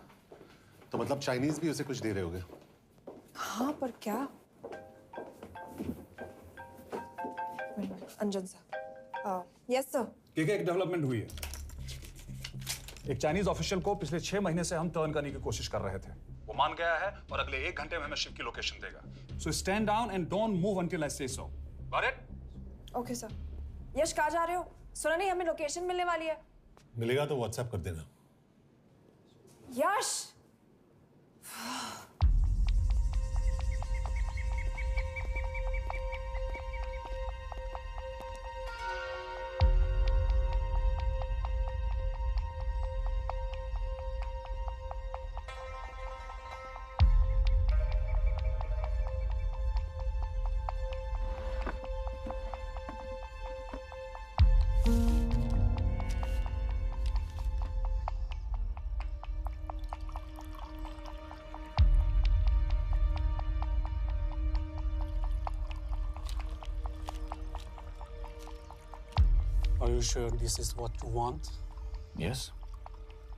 Speaker 14: तो मतलब चाइनीज भी उसे कुछ दे रहे होंगे।
Speaker 10: हाँ, पर क्या? अंजन सर। Yes sir.
Speaker 7: एक डेवलपमेंट हुई है। एक चाइनीज ऑफिशियल को पिछले 6 महीने से हम टर्न करने की कोशिश कर रहे थे। वो मान गया है और अगले 1 घंटे में हमें शिव की लोकेशन देगा। So stand down and don't move until I say so. Got it?
Speaker 10: Okay sir. Yash, कहाँ जा रहे हो? सुना नहीं, हमें लोकेशन मिलने वाली है।
Speaker 2: मिलेगा तो व्हाट्सएप कर देना।
Speaker 10: यश!
Speaker 18: Are you sure this is what you want?
Speaker 12: Yes.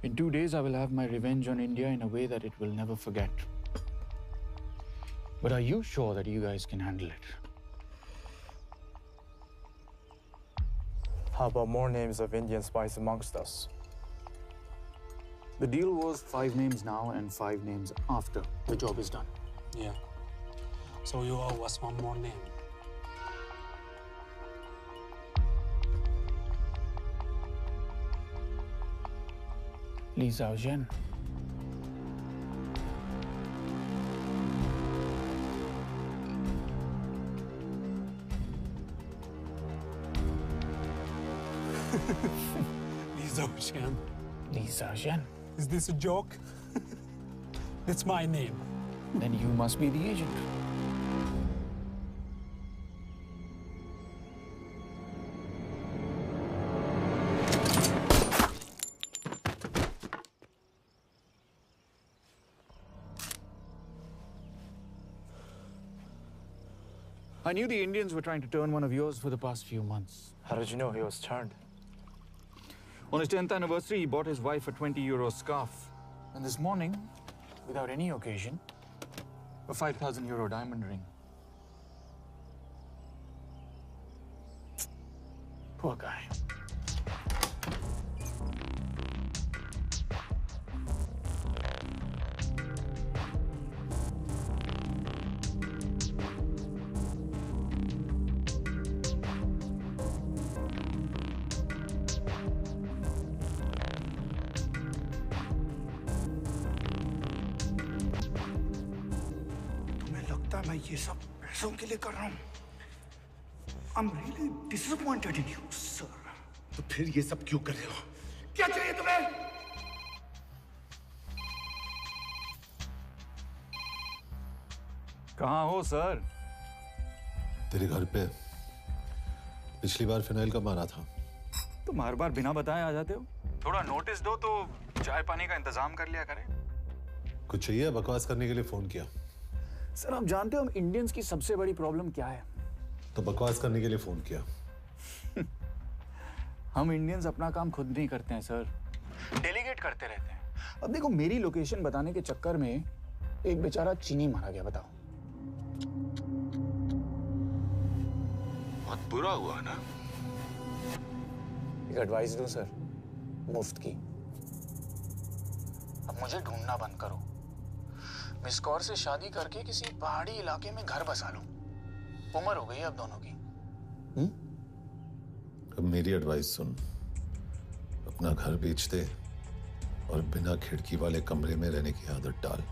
Speaker 12: In 2 days, I will have my revenge on India in a way that it will never forget. But are you sure that you guys can handle it?
Speaker 19: How about more names of Indian spies amongst us?
Speaker 12: The deal was 5 names now and 5 names after the job is done.
Speaker 18: Yeah. So you owe us one more name.
Speaker 12: Li Xiaozhen.
Speaker 18: Li Xiaozhen.
Speaker 12: Li Xiaozhen.
Speaker 18: Is this a joke? That's my name.
Speaker 12: Then you must be the agent. I knew the Indians were trying to turn one of yours for the past few months.
Speaker 19: How did you know he was turned?
Speaker 12: On his 10th anniversary, he bought his wife a 20-euro scarf. And this morning, without any occasion, a 5,000-euro diamond ring. Poor guy. पता है मैं ये सब पैसों के लिए कर रहा हूँ। I'm really disappointed in you, sir.
Speaker 14: तो फिर ये सब क्यों कर रहे हो?
Speaker 12: क्या चाहिए तुम्हें?
Speaker 5: कहाँ हो सर?
Speaker 2: तेरे घर पे पिछली बार फिनाइल कब मारा था?
Speaker 5: तुम हर बार बिना बताए आ जाते हो। थोड़ा नोटिस दो तो चाय पानी का इंतजाम कर लिया करें।
Speaker 2: कुछ चाहिए? बकवास करने के लिए फोन किया।
Speaker 5: सर आप जानते हो हम इंडियंस की सबसे बड़ी प्रॉब्लम क्या है?
Speaker 2: तो बकवास करने के लिए फोन किया।
Speaker 5: हम इंडियंस अपना काम खुद नहीं करते हैं सर, डेलीगेट करते रहते हैं। अब देखो मेरी लोकेशन बताने के चक्कर में एक बेचारा चीनी मारा गया, बताओ।
Speaker 17: बहुत बुरा हुआ ना?
Speaker 12: एक एडवाइस दो सर, मुफ्त की। अब मुझे ढूंढना बंद करो। मिस कौर से शादी करके किसी पहाड़ी इलाके में घर बसा लो। उम्र हो गई है अब दोनों की।
Speaker 2: अब मेरी एडवाइस सुन, अपना घर बेच दे और बिना खिड़की वाले कमरे में रहने की आदत डाल।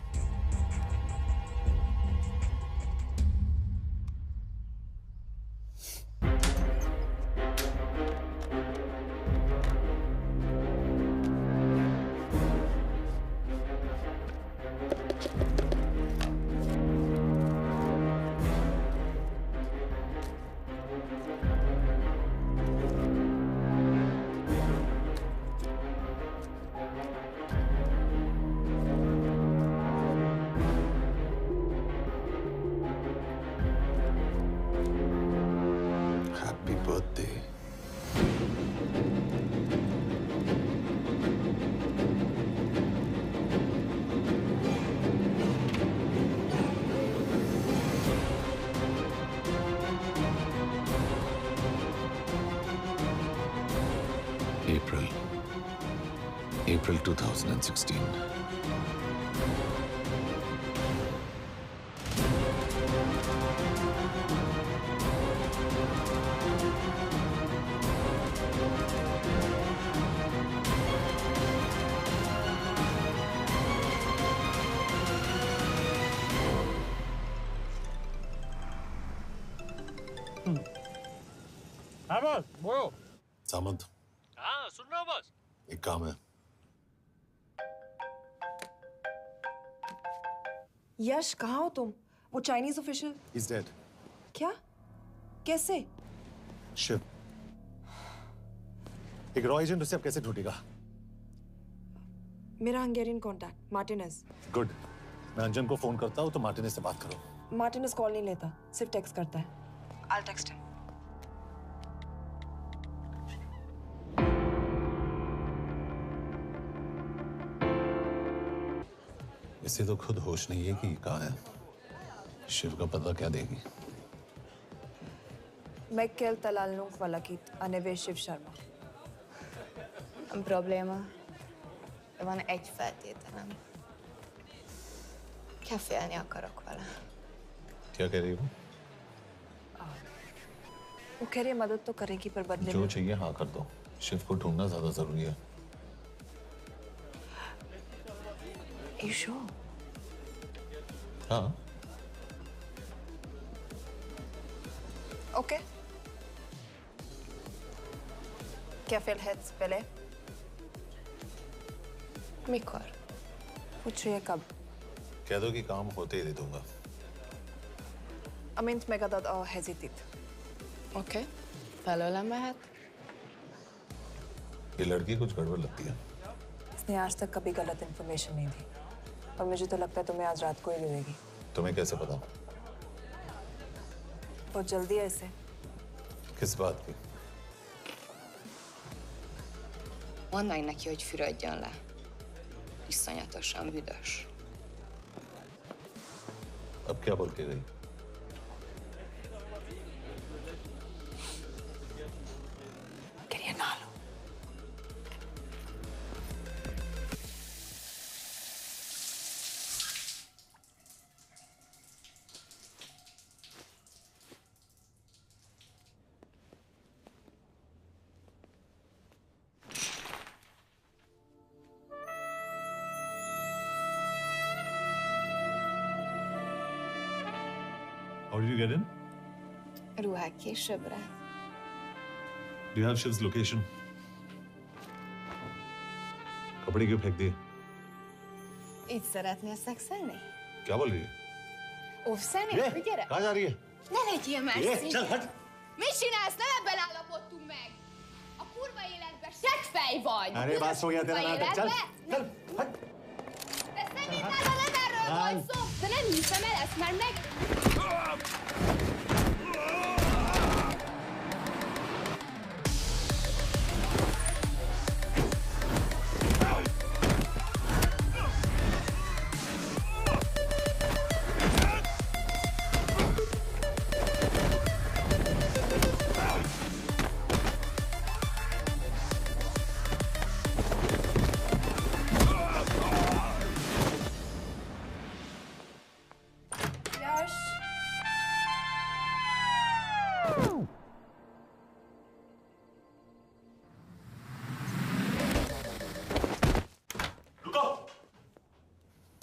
Speaker 2: Happy birthday. April 2016.
Speaker 1: हाँ बॉस, बोलो।
Speaker 2: सामंत,
Speaker 1: हाँ सुन रहा हूँ बॉस।
Speaker 2: एक काम है।
Speaker 10: यश कहाँ हो तुम? वो चाइनीज ऑफिशियल।
Speaker 2: He's dead.
Speaker 10: क्या? कैसे?
Speaker 2: शिव, एक रॉ एजेंट उसे अब कैसे ढूंढेगा?
Speaker 10: मेरा हंगेरियन कॉन्टैक्ट मार्टिनेज।
Speaker 2: गुड, मैं अंजन को फोन करता हूँ तो मार्टिनेज से बात करो।
Speaker 10: मार्टिनेज कॉल नहीं लेता, सिर्फ टेक्स्ट करता है। I'll text him.
Speaker 2: इसे तो खुद होश नहीं है कि कहाँ है। शिव का पता क्या देगी?
Speaker 10: Mekkel találnunk valakit, a neve Shiv Sharma.
Speaker 20: Probléma. Van egy feltételem. Kefélni akarok vele.
Speaker 2: क्या कह रही हो?
Speaker 10: वो कह रही है मदद तो करेगी पर बदले
Speaker 2: जो
Speaker 10: में।
Speaker 2: चाहिए हाँ कर दो। शिव को ढूंढना ज्यादा जरूरी है।
Speaker 10: You sure?
Speaker 2: हाँ।
Speaker 10: Okay. Kefél heads pele?
Speaker 20: Mikor?
Speaker 10: पूछ रही है कब?
Speaker 2: कह दो कि काम होते ही दे दूंगा।
Speaker 10: Amint megadad a hezitit.
Speaker 20: Oké. Belőlem mehet?
Speaker 2: ये लड़की कुछ गड़बड़ लगती है।
Speaker 10: इसने आज तक कभी गलत इन्फॉर्मेशन नहीं दी और मुझे तो लगता है तुम्हें आज रात को ही मिलेगी।
Speaker 2: तुम्हें कैसे पता?
Speaker 10: बहुत जल्दी है इसे।
Speaker 2: किस बात की?
Speaker 20: Mondd meg neki, hogy fürödjön le. Iszonyatosan büdös.
Speaker 2: अब क्या बोल के गई?
Speaker 10: Quería nalo.
Speaker 2: How did you get in?
Speaker 20: Ruhák későbbre.
Speaker 2: Do you have Shiv's location? कपड़े क्यों फेंक दिए?
Speaker 20: Itt szeretnél szexelni?
Speaker 2: क्या बोल रही है?
Speaker 20: Óvszeni?
Speaker 2: ये,
Speaker 20: Gyere!
Speaker 2: कहाँ जा रही है?
Speaker 20: Ne legyél már
Speaker 2: ये,
Speaker 20: színes!
Speaker 2: चल हट!
Speaker 20: Mit csinálsz? Nem ebben állapodtunk meg! A kurva életben seggfej vagy!
Speaker 14: अरे बात हो गया तेरा नाटक, चल चल हट!
Speaker 20: De szerintem nem erről van szó! De nem hiszem el, ezt már meg...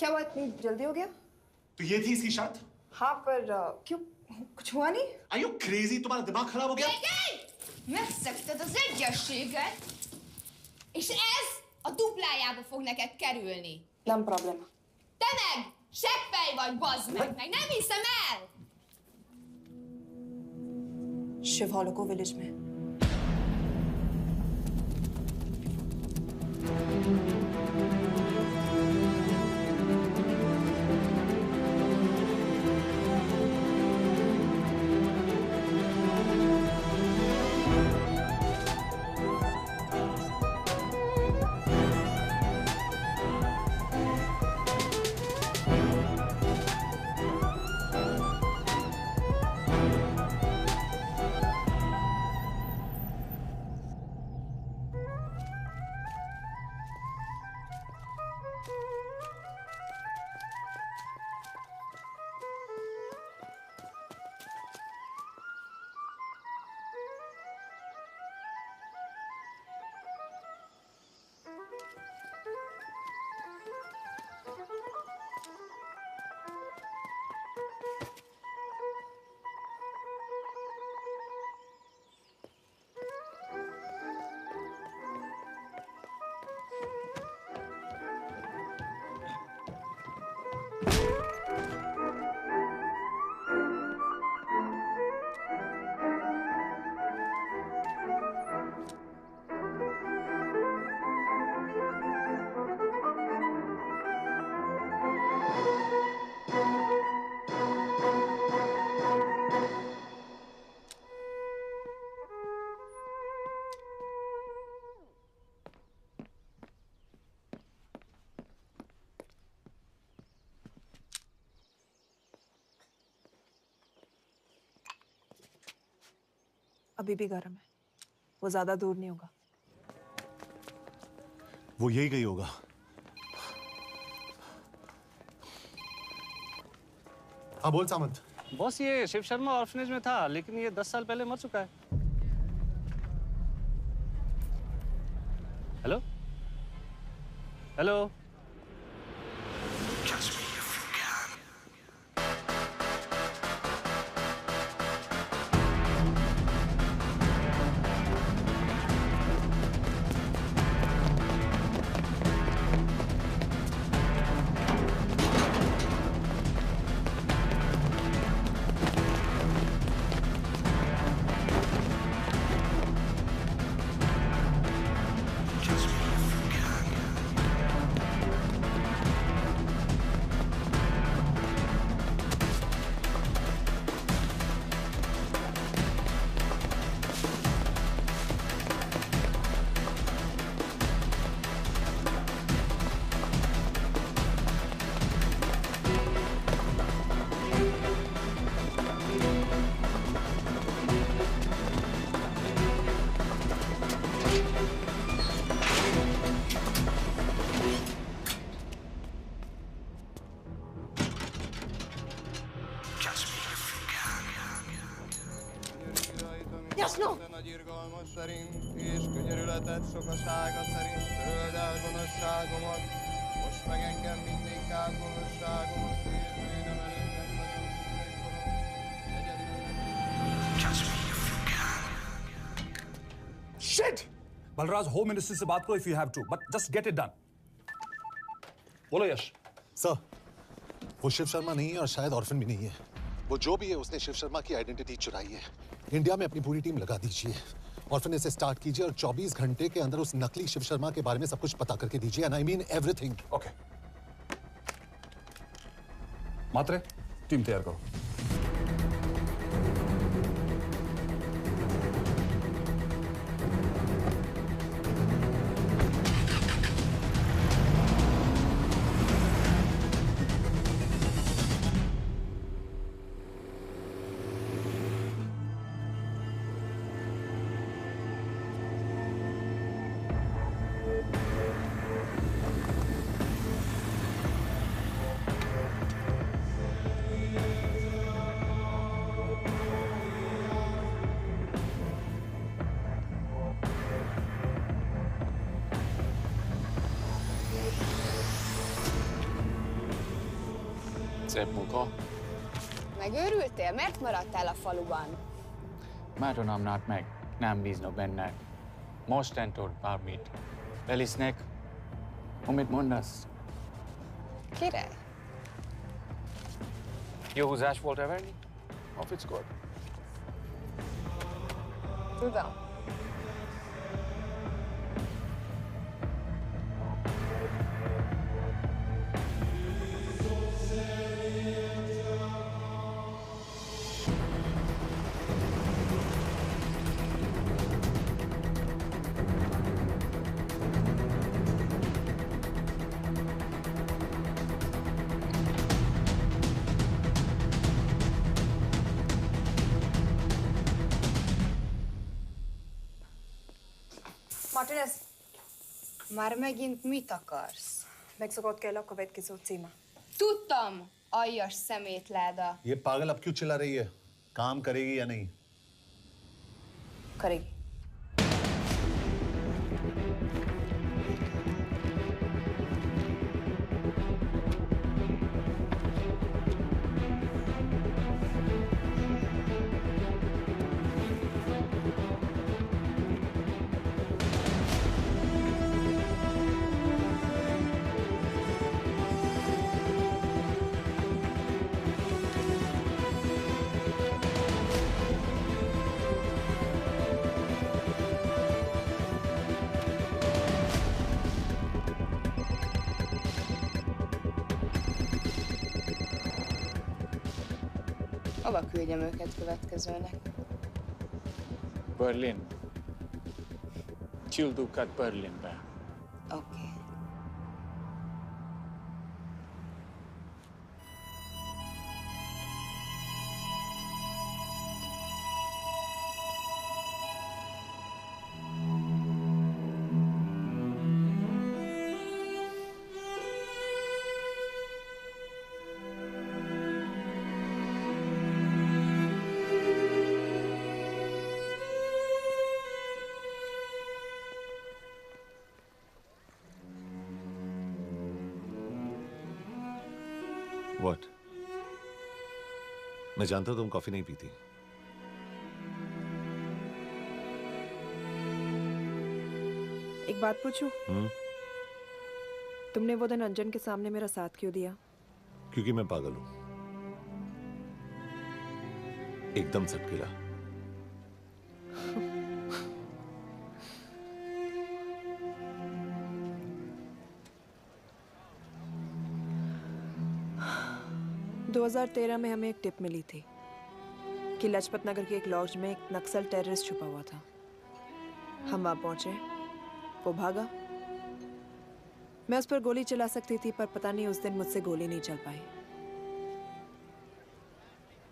Speaker 10: क्या हुआ, इतनी जल्दी हो गया?
Speaker 14: तो ये थी इसकी शर्त?
Speaker 10: हाँ, पर क्यों? कुछ हुआ नहीं?
Speaker 14: Are you crazy? तुम्हारा दिमाग खराब हो गया?
Speaker 20: Megszegted az egyességet, és ez a duplájába fog neked kerülni.
Speaker 10: Nem probléma.
Speaker 20: Te meg seggfej vagy, bazd meg! Nem hiszem el!
Speaker 10: Shiv Holloko village में। अभी भी गर्म है, वो ज्यादा दूर नहीं होगा।
Speaker 14: वो यही गई होगा। हाँ बोल सामंत।
Speaker 9: बॉस ये शिव शर्मा ऑर्फनेज में था, लेकिन ये 10 साल पहले मर चुका है। Hello hello
Speaker 10: Jasno!
Speaker 21: Nagy irgalmas szerint és könyörületed sokasága szerint töröld el gonoszságomat, most meg engem mindinkább gonoszságomat, és védem el engem nagyon
Speaker 7: Balraj, home ministry से बात करो if you have to, but just get it done. बोलो यश।
Speaker 14: Sir, वो शिव शर्मा नहीं है और शायद orphan भी नहीं है। वो जो भी है उसने शिव शर्मा की आइडेंटिटी चुराई है। इंडिया में अपनी पूरी टीम लगा दीजिए, ऑर्फन से स्टार्ट कीजिए और 24 घंटे के अंदर उस नकली शिव शर्मा के बारे में सब कुछ पता करके दीजिए। And I mean everything.
Speaker 7: Okay. Matre, team तैयार करो।
Speaker 5: Szép munka.
Speaker 20: Megőrültél? Miért maradtál a faluban?
Speaker 5: Mert nem nárt meg. Nem bíznak benned. Mostantól bármit. Belisznek. Amit mondasz?
Speaker 20: Király.
Speaker 5: Jó húzás volt everni? Ofickod?
Speaker 20: Tudom.
Speaker 10: Martinez.
Speaker 20: Már megint mit akarsz?
Speaker 10: Mexikót kell a következő címe.
Speaker 20: Tudtam, aljas szemétláda.
Speaker 14: ये पागल अब क्यों चिल्ला रही है? काम करेगी या नहीं?
Speaker 10: करेगी।
Speaker 20: Hova küldjem őket következőnek?
Speaker 5: Berlin. Küldőket Berlinbe.
Speaker 20: Oké.
Speaker 2: What? मैं जानता हूं तुम कॉफी नहीं पीती।
Speaker 10: एक बात पूछूं? तुमने वो दिन अंजन के सामने मेरा साथ क्यों दिया?
Speaker 2: क्योंकि मैं पागल हूं, एकदम सटकिला।
Speaker 10: – 2013 में हमें एक टिप मिली थी कि लाजपत नगर के एक लॉज में एक नक्सल टेररिस्ट छुपा हुआ था। हम वहां पहुंचे, वो भागा। मैं उस पर गोली चला सकती थी, पर पता नहीं उस दिन मुझसे गोली नहीं चल पाई।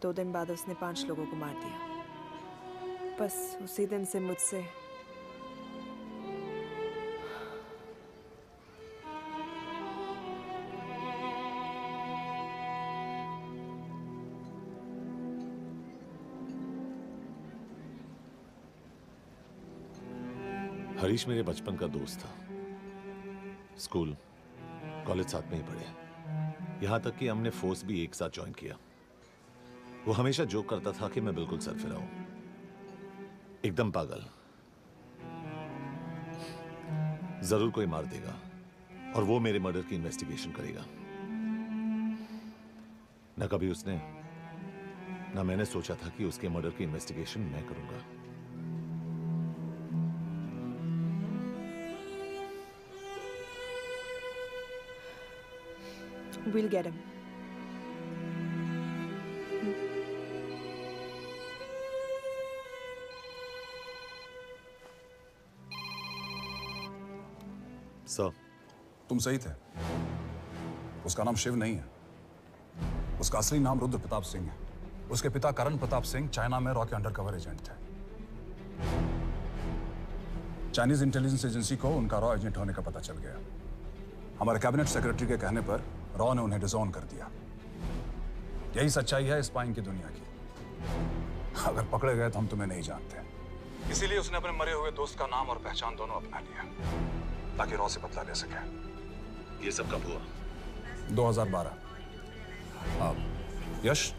Speaker 10: 2 दिन बाद उसने 5 लोगों को मार दिया। बस उसी दिन से मुझसे
Speaker 2: हरीश मेरे बचपन का दोस्त था। स्कूल, कॉलेज साथ में ही पढ़े, यहां तक कि हमने फोर्स भी एक साथ ज्वाइन किया। वो हमेशा जोक करता था कि मैं बिल्कुल सरफिरा हूं, एकदम पागल। जरूर कोई मार देगा और वो मेरे मर्डर की इन्वेस्टिगेशन करेगा। न कभी उसने, न मैंने सोचा था कि उसके मर्डर की इन्वेस्टिगेशन मैं करूंगा।
Speaker 10: We'll get him.
Speaker 2: सर,
Speaker 7: तुम सही थे। उसका नाम शिव नहीं है। उसका असली नाम रुद्र प्रताप सिंह है। उसके पिता करण प्रताप सिंह चाइना में रॉ के अंडरकवर एजेंट थे। चाइनीज इंटेलिजेंस एजेंसी को उनका रॉ एजेंट होने का पता चल गया। हमारे कैबिनेट सेक्रेटरी के कहने पर रॉ ने उन्हें डिसऑन कर दिया। यही सच्चाई है स्पाइंग की दुनिया की। अगर पकड़े गए तो हम तुम्हें नहीं जानते, इसीलिए उसने अपने मरे हुए दोस्त का नाम और पहचान दोनों अपना लिया ताकि रॉ से बदला ले सके।
Speaker 2: ये सब कब हुआ?
Speaker 7: 2012। अब यश,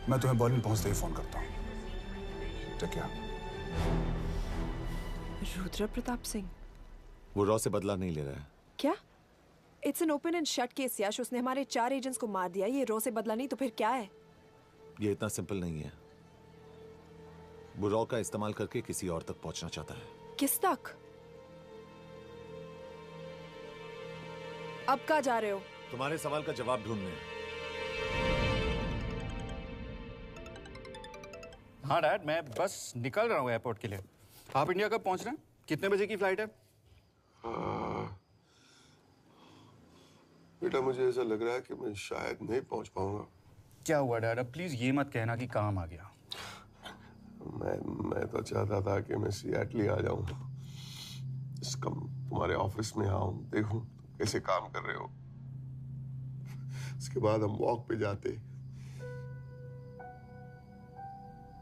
Speaker 7: मैं तुम्हें बर्लिन पहुंचते ही फोन करता हूँ। Take care.
Speaker 10: रुद्र प्रताप सिंह
Speaker 2: वो रॉ से बदला नहीं ले रहा है।
Speaker 10: क्या? It's an open and shut case Yash. उसने हमारे 4 एजेंट्स को मार दिया। ये रॉ से बदला नहीं तो फिर क्या है?
Speaker 2: ये इतना सिंपल नहीं है। वो रॉ का इस्तेमाल करके किसी और तक पहुंचना चाहता है।
Speaker 10: किस तक? अब कहाँ जा रहे हो?
Speaker 2: तुम्हारे सवाल का जवाब ढूंढने।
Speaker 12: हाँ डैड, मैं बस निकल रहा हूँ एयरपोर्ट के लिए। आप इंडिया कब पहुंच रहे हैं? कितने बजे की फ्लाइट है?
Speaker 13: बेटा, मुझे ऐसा लग रहा है कि मैं शायद नहीं पहुंच पाऊंगा।
Speaker 12: क्या हुआ डैड? अब प्लीज ये मत कहना कि काम आ गया।
Speaker 13: मैं तो चाहता था कि मैं सिएटल आ जाऊं, तुम्हारे ऑफिस में आऊं, देखूं कैसे काम कर रहे हो। उसके बाद हम वॉक पे जाते,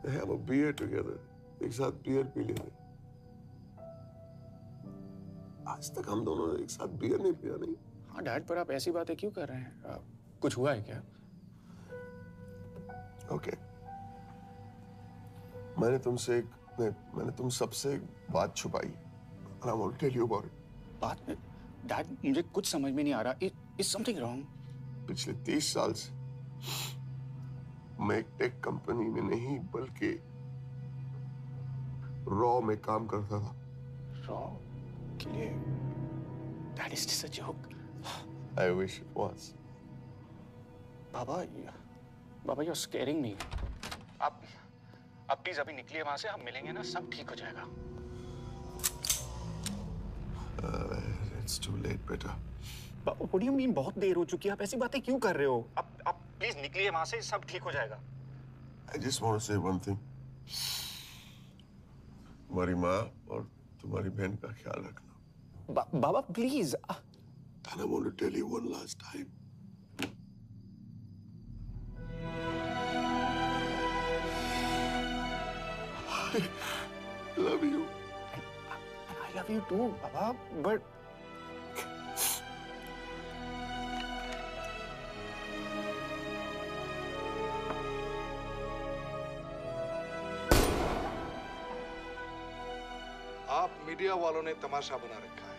Speaker 13: have a beer together, एक साथ बियर पी लेते। आज तक हम दोनों ने एक साथ बियर नहीं पिया। नहीं।
Speaker 12: हाँ डैड, पर आप ऐसी बातें क्यों कर रहे हैं? कुछ हुआ है क्या?
Speaker 13: ओके। मैंने तुम सबसे एक बात छुपाई। And I want to tell you about it.
Speaker 12: बात में डैड, मुझे कुछ समझ में नहीं आ रहा। Is something wrong?
Speaker 13: पिछले 30 साल से मैं एक टेक कंपनी में नहीं बल्कि रॉ में काम करता था।
Speaker 12: रॉ के लिए? That is just a joke.
Speaker 13: I wish it was.
Speaker 12: Baba, you're scaring me. आप प्लीज अभी निकलिए वहां से, हम मिलेंगे ना, सब ठीक हो जाएगा।
Speaker 13: It's too late, बेटा।
Speaker 12: What do you mean बहुत देर हो चुकी है? आप ऐसी बातें क्यों कर रहे हो? आप प्लीज निकलिए वहां से, सब ठीक हो जाएगा।
Speaker 13: I just want to say one thing. तुम्हारी माँ और तुम्हारी बहन का ख्याल रखना।
Speaker 12: बाबा please.
Speaker 13: And I want to tell you one last time. I love you.
Speaker 12: I love you too, Baba, but
Speaker 16: आप मीडिया वालों ने तमाशा बना रखा है।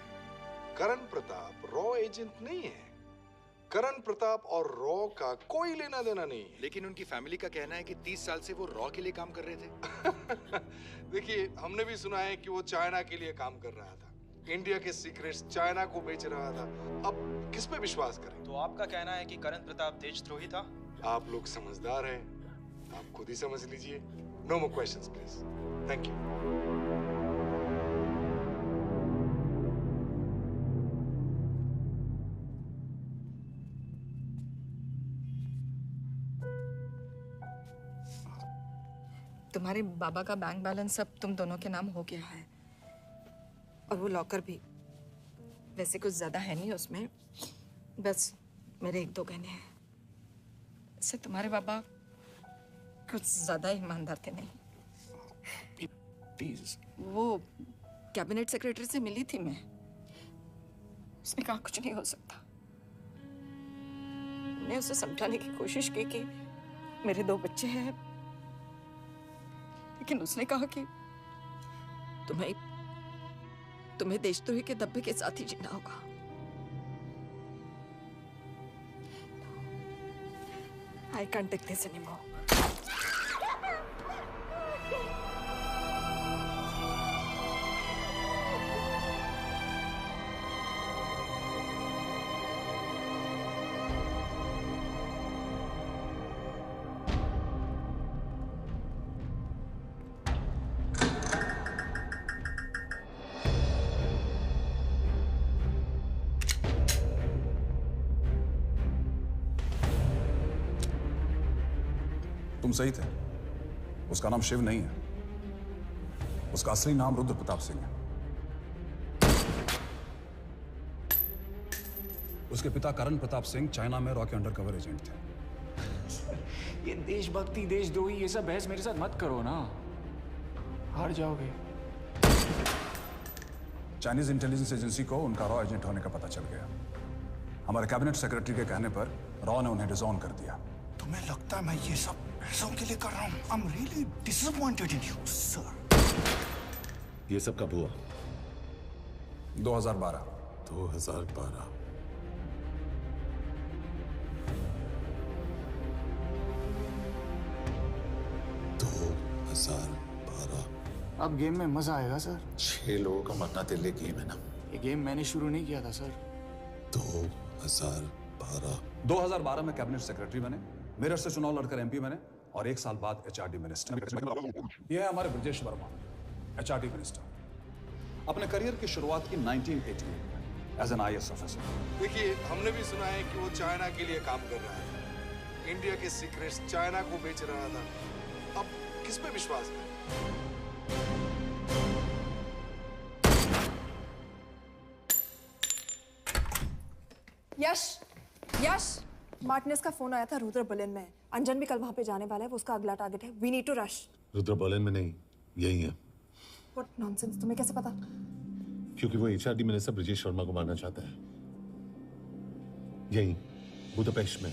Speaker 16: करण प्रताप रॉ एजेंट नहीं है। करण प्रताप और रॉ का कोई लेना देना नहीं है।
Speaker 3: लेकिन उनकी फैमिली का कहना है कि 30 साल से वो रॉ के लिए काम कर रहे थे।
Speaker 16: देखिए, हमने भी सुना है कि वो चाइना के लिए काम कर रहा था, इंडिया के सीक्रेट्स चाइना को बेच रहा था। अब किस पे विश्वास करें?
Speaker 3: तो आपका कहना है कि करण प्रताप देशद्रोही था?
Speaker 16: आप लोग समझदार हैं, आप खुद ही समझ लीजिए। No more questions please. Thank you.
Speaker 10: तुम्हारे बाबा का बैंक बैलेंस अब तुम दोनों के नाम हो गया है, और वो लॉकर भी। वैसे कुछ ज्यादा है नहीं उसमें, बस मेरे 1-2 गहने हैं। इससे तुम्हारे बाबा कुछ ज्यादा ईमानदार थे नहीं।
Speaker 12: प्लीज।
Speaker 10: वो कैबिनेट सेक्रेटरी से मिली थी मैं, उसने कहा कुछ नहीं हो सकता। मैंने उसे समझाने की कोशिश की कि मेरे 2 बच्चे हैं, लेकिन उसने कहा कि
Speaker 4: तुम्हें देशद्रोही के दब्बे के साथ ही जीना होगा। I can't take this anymore.
Speaker 7: तुम सही थे। उसका नाम शिव नहीं है, उसका असली नाम रुद्र प्रताप सिंह है। उसके पिता करण प्रताप सिंह चाइना में रॉ के अंडरकवर एजेंट थे।
Speaker 12: ये देशभक्ति देशद्रोही ये सब बहस मेरे साथ मत करो ना, हार जाओगे।
Speaker 7: चाइनीज इंटेलिजेंस एजेंसी को उनका रॉ एजेंट होने का पता चल गया। हमारे कैबिनेट सेक्रेटरी के कहने पर रॉ ने उन्हें डिसऑन कर दिया।
Speaker 17: तुम्हें लगता है मैं ये सब पैसों के लिए कर रहा हूँ? I'm really disappointed in you, sir.
Speaker 2: ये सब कब हुआ?
Speaker 7: 2012।
Speaker 2: 2012।
Speaker 12: अब गेम में मजा आएगा सर।
Speaker 2: 6 लोगों का मरना दिल गेम है ना।
Speaker 12: ये गेम मैंने शुरू नहीं किया था सर।
Speaker 7: 2012 में कैबिनेट सेक्रेटरी बने, मेरठ से चुनाव लड़कर एमपी बने और 1 साल बाद एचआरडी मिनिस्टर। यह है हमारे ब्रजेश वर्मा, एचआरडी मिनिस्टर। अपने करियर की शुरुआत की 1988 में एज एन आईएएस ऑफिसर।
Speaker 3: देखिए, हमने भी सुना है कि वो चाइना के लिए काम कर रहा है, इंडिया के सीक्रेट्स चाइना को बेच रहा था। अब किस पे विश्वास है?
Speaker 10: यश, यश, मार्टिनेज का फोन आया था, रुद्र बर्लिन में। अंजन भी कल वहां पे जाने वाला है, वो उसका अगला टारगेट है। We need to rush.
Speaker 2: Rudra Berlin में नहीं, यही है।
Speaker 10: व्हाट नॉनसेंस, तुम्हें कैसे पता?
Speaker 2: क्योंकि वो एचआरडी मिनिस्टर ब्रजेश शर्मा को मारना चाहता है, यही बुदापेस्ट में।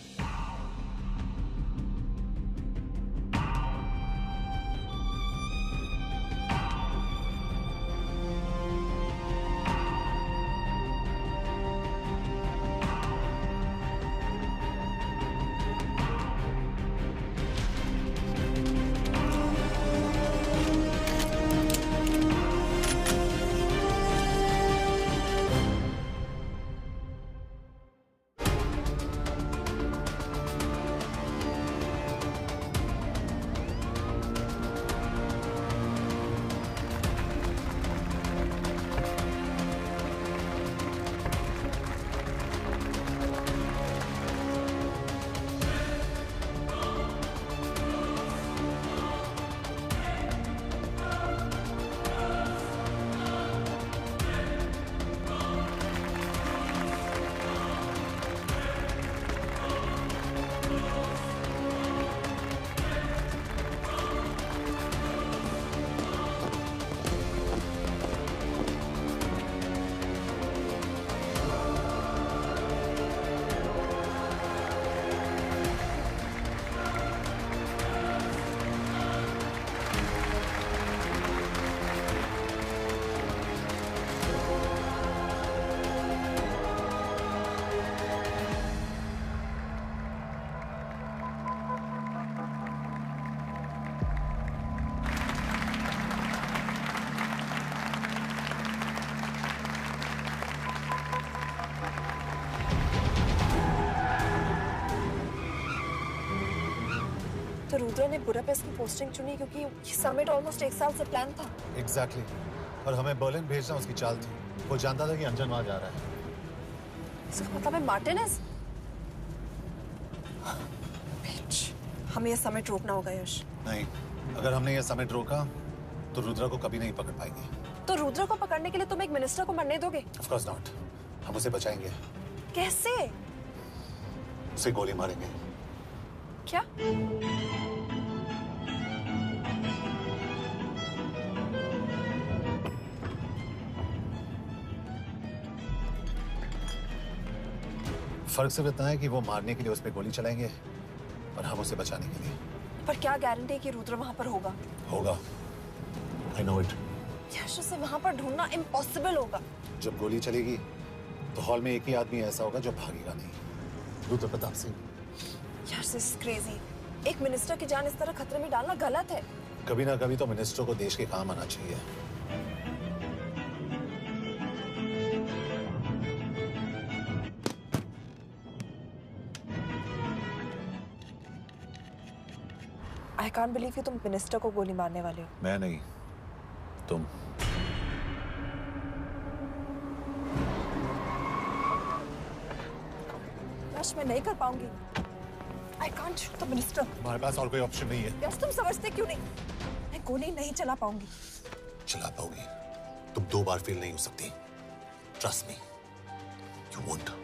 Speaker 10: तो रुद्र ने बुडापेस्ट की पोस्टिंग चुनी क्योंकि ये समिट ऑलमोस्ट 1 साल से प्लान था।
Speaker 2: एग्जैक्टली। और हमें बर्लिन भेजना उसकी चाल थी। वो जानता था कि अंजन वहां जा रहा है।
Speaker 10: इसका मतलब है मार्टिनेज। हमें ये समिट रोकना होगा यश।
Speaker 2: नहीं, अगर हमने ये समिट रोका तो रुद्र को कभी नहीं पकड़ पाएंगे।
Speaker 10: तो रुद्र को पकड़ने के लिए तुम एक मिनिस्टर को मरने दोगे?
Speaker 2: Of course not. हम उसे बचाएंगे।
Speaker 10: कैसे?
Speaker 2: उसे गोली मारेंगे।
Speaker 10: क्या?
Speaker 2: फर्क सिर्फ इतना है कि वो मारने के लिए उस पर गोली चलाएंगे और हम उसे बचाने के लिए।
Speaker 10: पर क्या गारंटी है कि रुद्र वहां पर होगा?
Speaker 2: होगा। I know it.
Speaker 10: यश, उसे वहां पर ढूंढना इम्पॉसिबल होगा।
Speaker 14: जब गोली चलेगी तो हॉल में एक ही आदमी ऐसा होगा जो भागेगा नहीं। रुद्र प्रताप सिंह।
Speaker 10: यश, दिस इज क्रेजी। एक मिनिस्टर की जान इस तरह खतरे में डालना गलत है।
Speaker 14: कभी ना कभी तो मिनिस्टर को देश के काम आना चाहिए।
Speaker 10: आई कांट बिलीव कि तुम मिनिस्टर को गोली मारने वाले हो।
Speaker 2: मैं नहीं, तुम।
Speaker 10: यश, मैं नहीं कर पाऊंगी। I can't shoot the minister.
Speaker 14: हमारे पास और कोई ऑप्शन नहीं है।
Speaker 10: यश, तुम समझते क्यों नहीं? मैं गोली नहीं चला पाऊंगी।
Speaker 14: चला पाओगी। तुम 2 बार फेल नहीं हो सकती। Trust me, you won't.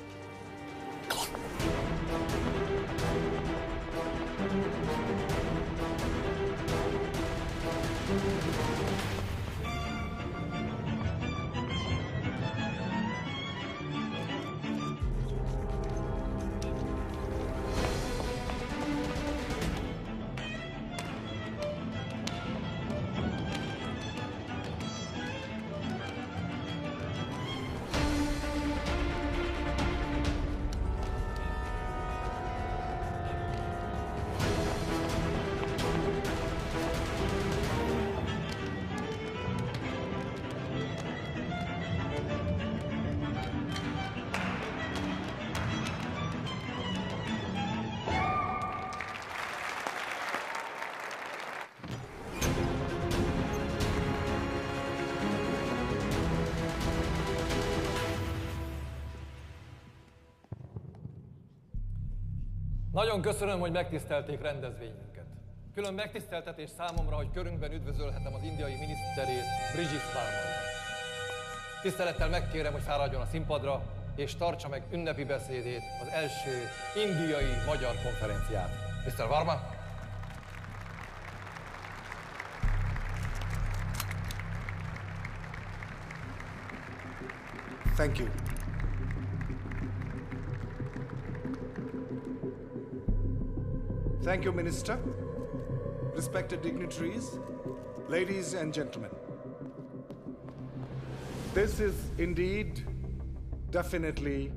Speaker 6: Nagyon köszönöm, hogy megtisztelték rendezvényünket. Külön megtiszteltetés számomra, hogy körünkben üdvözölhetem az indiai miniszterét, Brigitte Parmant. Tisztelettel megkérem, hogy fáradjon a színpadra, és tartsa meg ünnepi beszédét az első indiai-magyar konferenciát. Mr. Varma?
Speaker 3: Thank you. Thank you, Minister. Respected dignitaries, ladies and gentlemen. This is indeed, definitely,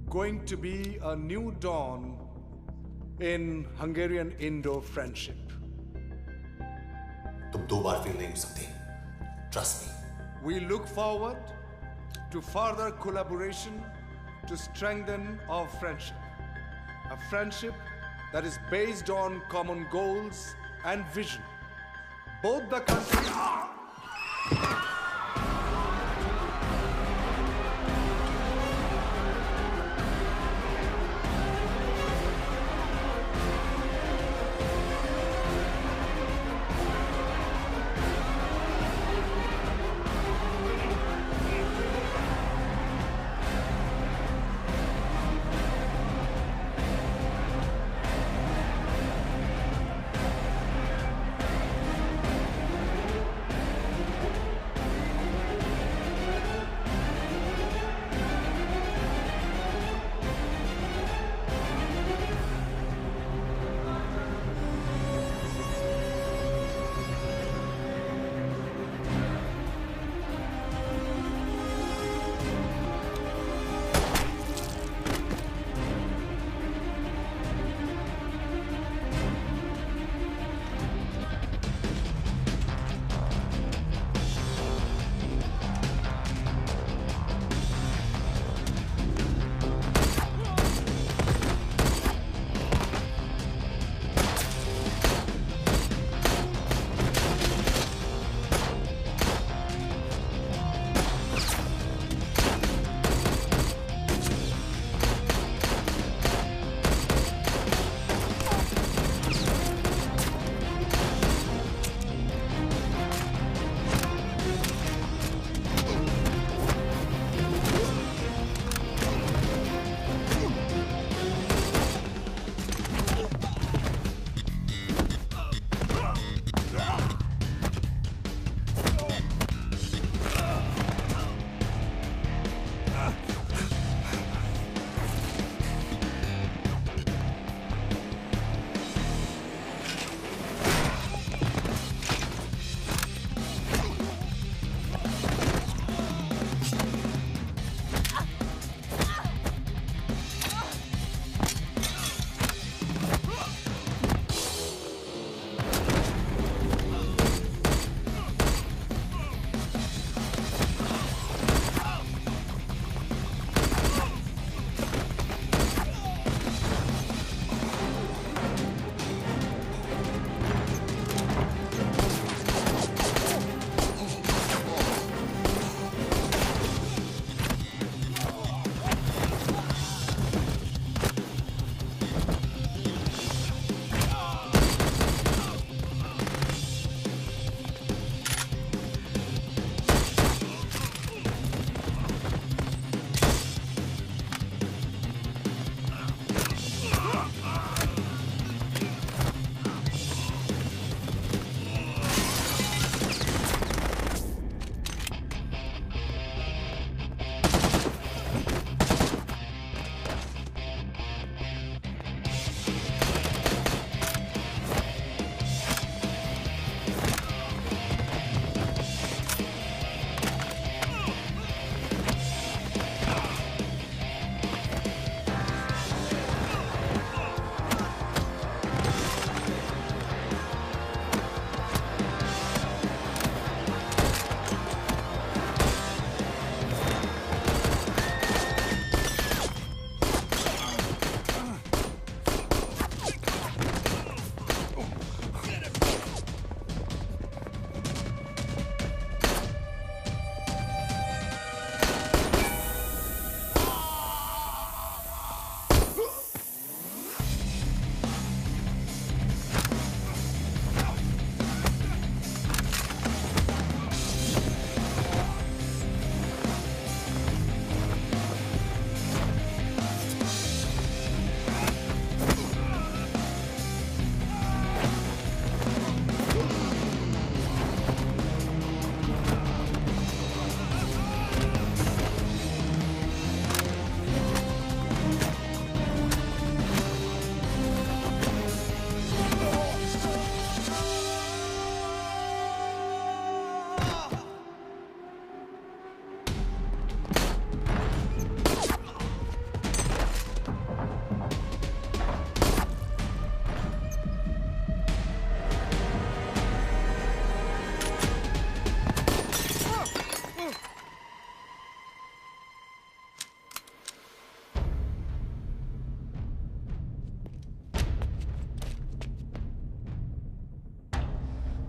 Speaker 3: going to be a new dawn in Hungarian-Indo friendship.
Speaker 14: तुम 2 बार fail नहीं हो सकती। Trust me.
Speaker 3: We look forward to further collaboration to strengthen our friendship. A friendship that is based on common goals and vision. Both the countries...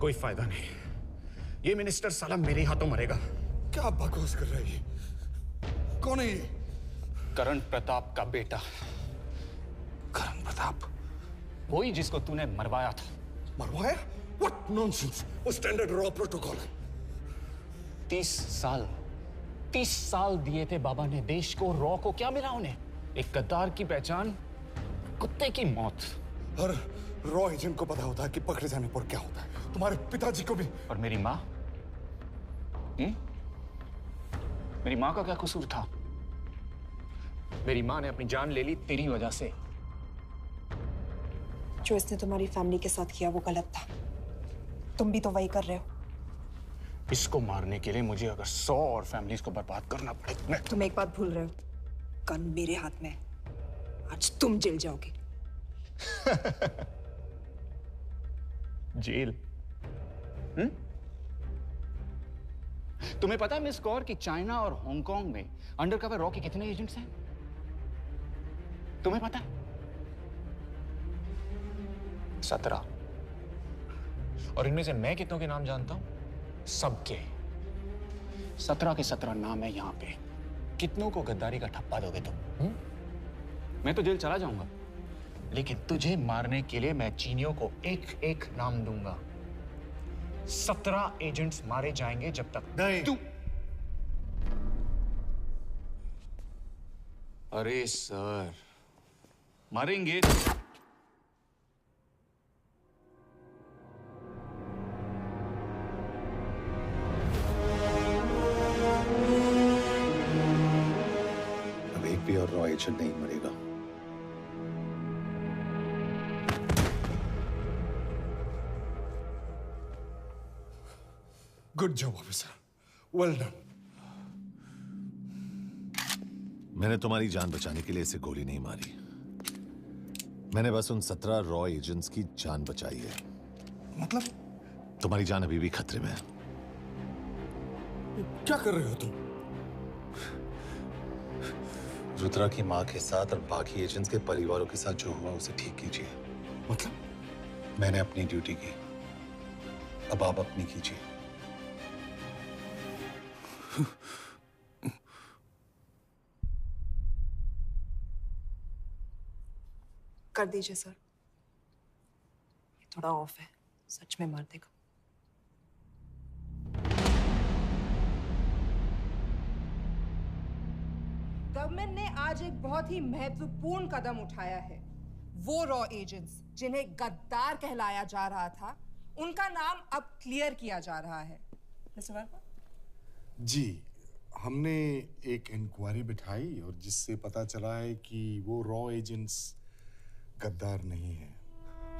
Speaker 12: कोई फायदा नहीं। ये minister साला मेरे हाथों मरेगा।
Speaker 17: क्या बकवास कर रही है? कौन है ये?
Speaker 12: करण प्रताप का बेटा।
Speaker 17: करण प्रताप?
Speaker 12: वही जिसको तूने मरवाया था।
Speaker 17: मरवाया? What nonsense! वो स्टैंडर्ड रॉ प्रोटोकॉल है।
Speaker 12: 30 साल दिए थे बाबा ने देश को। रॉ को क्या मिला उन्हें? एक गद्दार की पहचान, कुत्ते की मौत।
Speaker 17: हर रॉ एजेंट को पता होता है कि पकड़े जाने पर क्या होता है। तुम्हारे पिताजी को भी।
Speaker 12: और मेरी माँ? मेरी माँ का क्या कसूर था? मेरी माँ ने अपनी जान ले ली तेरी वजह से।
Speaker 10: जो इसने तुम्हारी फैमिली के साथ किया वो गलत था। तुम भी तो वही कर रहे हो।
Speaker 12: इसको मारने के लिए मुझे अगर 100 और फैमिलीज को बर्बाद करना पड़े।
Speaker 10: तुम एक बात भूल रहे हो, गन मेरे हाथ में है। आज तुम जेल जाओगे।
Speaker 12: जेल? तुम्हें पता है मिस कौर कि चाइना और हांगकांग में अंडरकवर रॉ के कितने एजेंट्स हैं? तुम्हें पता है? 17। और इनमें से मैं कितनों के नाम जानता हूं? सबके। 17 के 17 नाम है यहां पे। कितनों को गद्दारी का ठप्पा दोगे तुम? मैं तो जेल चला जाऊंगा, लेकिन तुझे मारने के लिए मैं चीनियों को एक एक नाम दूंगा। 17 एजेंट्स मारे जाएंगे जब तक
Speaker 17: नहीं।
Speaker 12: तू। अरे सर, मारेंगे।
Speaker 14: अब एक भी और रॉ एजेंट नहीं मरेगा।
Speaker 17: Good job officer, well done.
Speaker 2: मैंने तुम्हारी जान बचाने के लिए इसे गोली नहीं मारी। मैंने बस उन 17 रॉ एजेंट्स की जान बचाई है।
Speaker 17: मतलब?
Speaker 2: तुम्हारी जान अभी भी खतरे में है।
Speaker 17: क्या कर रहे हो तुम?
Speaker 2: रुद्रा की मां के साथ और बाकी एजेंट्स के परिवारों के साथ जो हुआ उसे ठीक कीजिए।
Speaker 17: मतलब?
Speaker 2: मैंने अपनी ड्यूटी की, अब आप अपनी कीजिए।
Speaker 10: कर दीजिए सर। ये थोड़ा ऑफ है, सच में मार देगा।
Speaker 8: गवर्नमेंट ने आज एक बहुत ही महत्वपूर्ण कदम उठाया है। वो रॉ एजेंट्स जिन्हें गद्दार कहलाया जा रहा था, उनका नाम अब क्लियर किया जा रहा है। मिस्टर वर्मा?
Speaker 3: जी, हमने एक इंक्वायरी बिठाई और जिससे पता चला है कि वो रॉ एजेंट्स गद्दार नहीं है।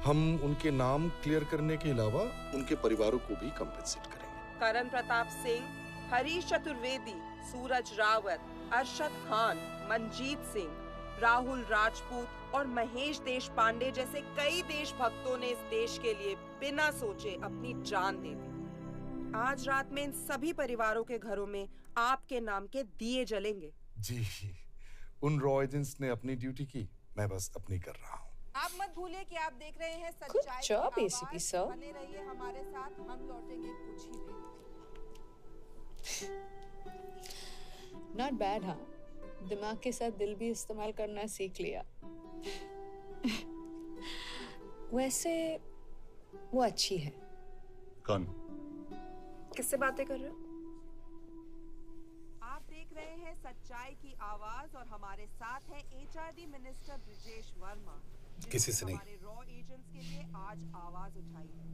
Speaker 3: हम उनके नाम क्लियर करने के अलावा उनके परिवारों को भी कंपेंसेट करेंगे।
Speaker 8: करण प्रताप सिंह, हरीश चतुर्वेदी, सूरज रावत, अरशद खान, मनजीत सिंह, राहुल राजपूत और महेश देश पांडे जैसे कई देशभक्तों ने इस देश के लिए बिना सोचे अपनी जान दे दी। आज रात में इन सभी परिवारों के घरों में आपके नाम के दिए जलेंगे।
Speaker 3: जी, उन रॉ एजेंट्स ने अपनी ड्यूटी की, मैं बस अपनी कर रहा हूँ।
Speaker 8: आप मत भूलिए कि आप देख रहे हैं सच्चाई की
Speaker 10: job,
Speaker 8: आवाज।
Speaker 10: ACP sir.
Speaker 8: बने रहिए हमारे साथ, हम लौटेंगे कुछ ही देर।
Speaker 22: Not bad. हाँ, दिमाग के साथ दिल भी इस्तेमाल करना सीख लिया। वैसे वो अच्छी है।
Speaker 2: कौन?
Speaker 10: किससे बातें कर रहे हो?
Speaker 8: आप देख रहे हैं सच्चाई की आवाज और हमारे साथ है एचआरडी मिनिस्टर ब्रिजेश वर्मा।
Speaker 2: किसी से नहीं।
Speaker 8: हमारे रॉ एजेंट्स के लिए आज आवाज उठाई है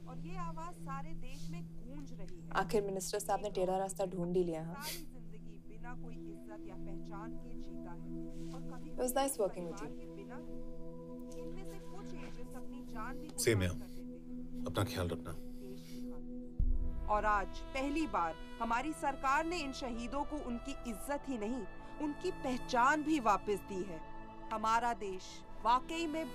Speaker 8: और ये आवाज सारे देश में गूंज रही है।
Speaker 10: आखिर मिनिस्टर साहब ने टेढ़ा रास्ता ढूंढ ही लिया। हाँ,
Speaker 8: सारी जिंदगी बिना कोई इज्जत या पहचान के जीता है और कभी
Speaker 10: It was nice working with you.
Speaker 8: बिना इनमें से कुछ एजेंट्स अपनी जान भी
Speaker 2: सेम है।
Speaker 8: कुर्बान कर देते हैं
Speaker 2: अपना ख्याल रखना।
Speaker 8: देश की खातिर। और आज पहली बार हमारी सरकार ने इन शहीदों को उनकी इज्जत ही नहीं, उनकी पहचान भी वापस दी है। हमारा देश वाकई में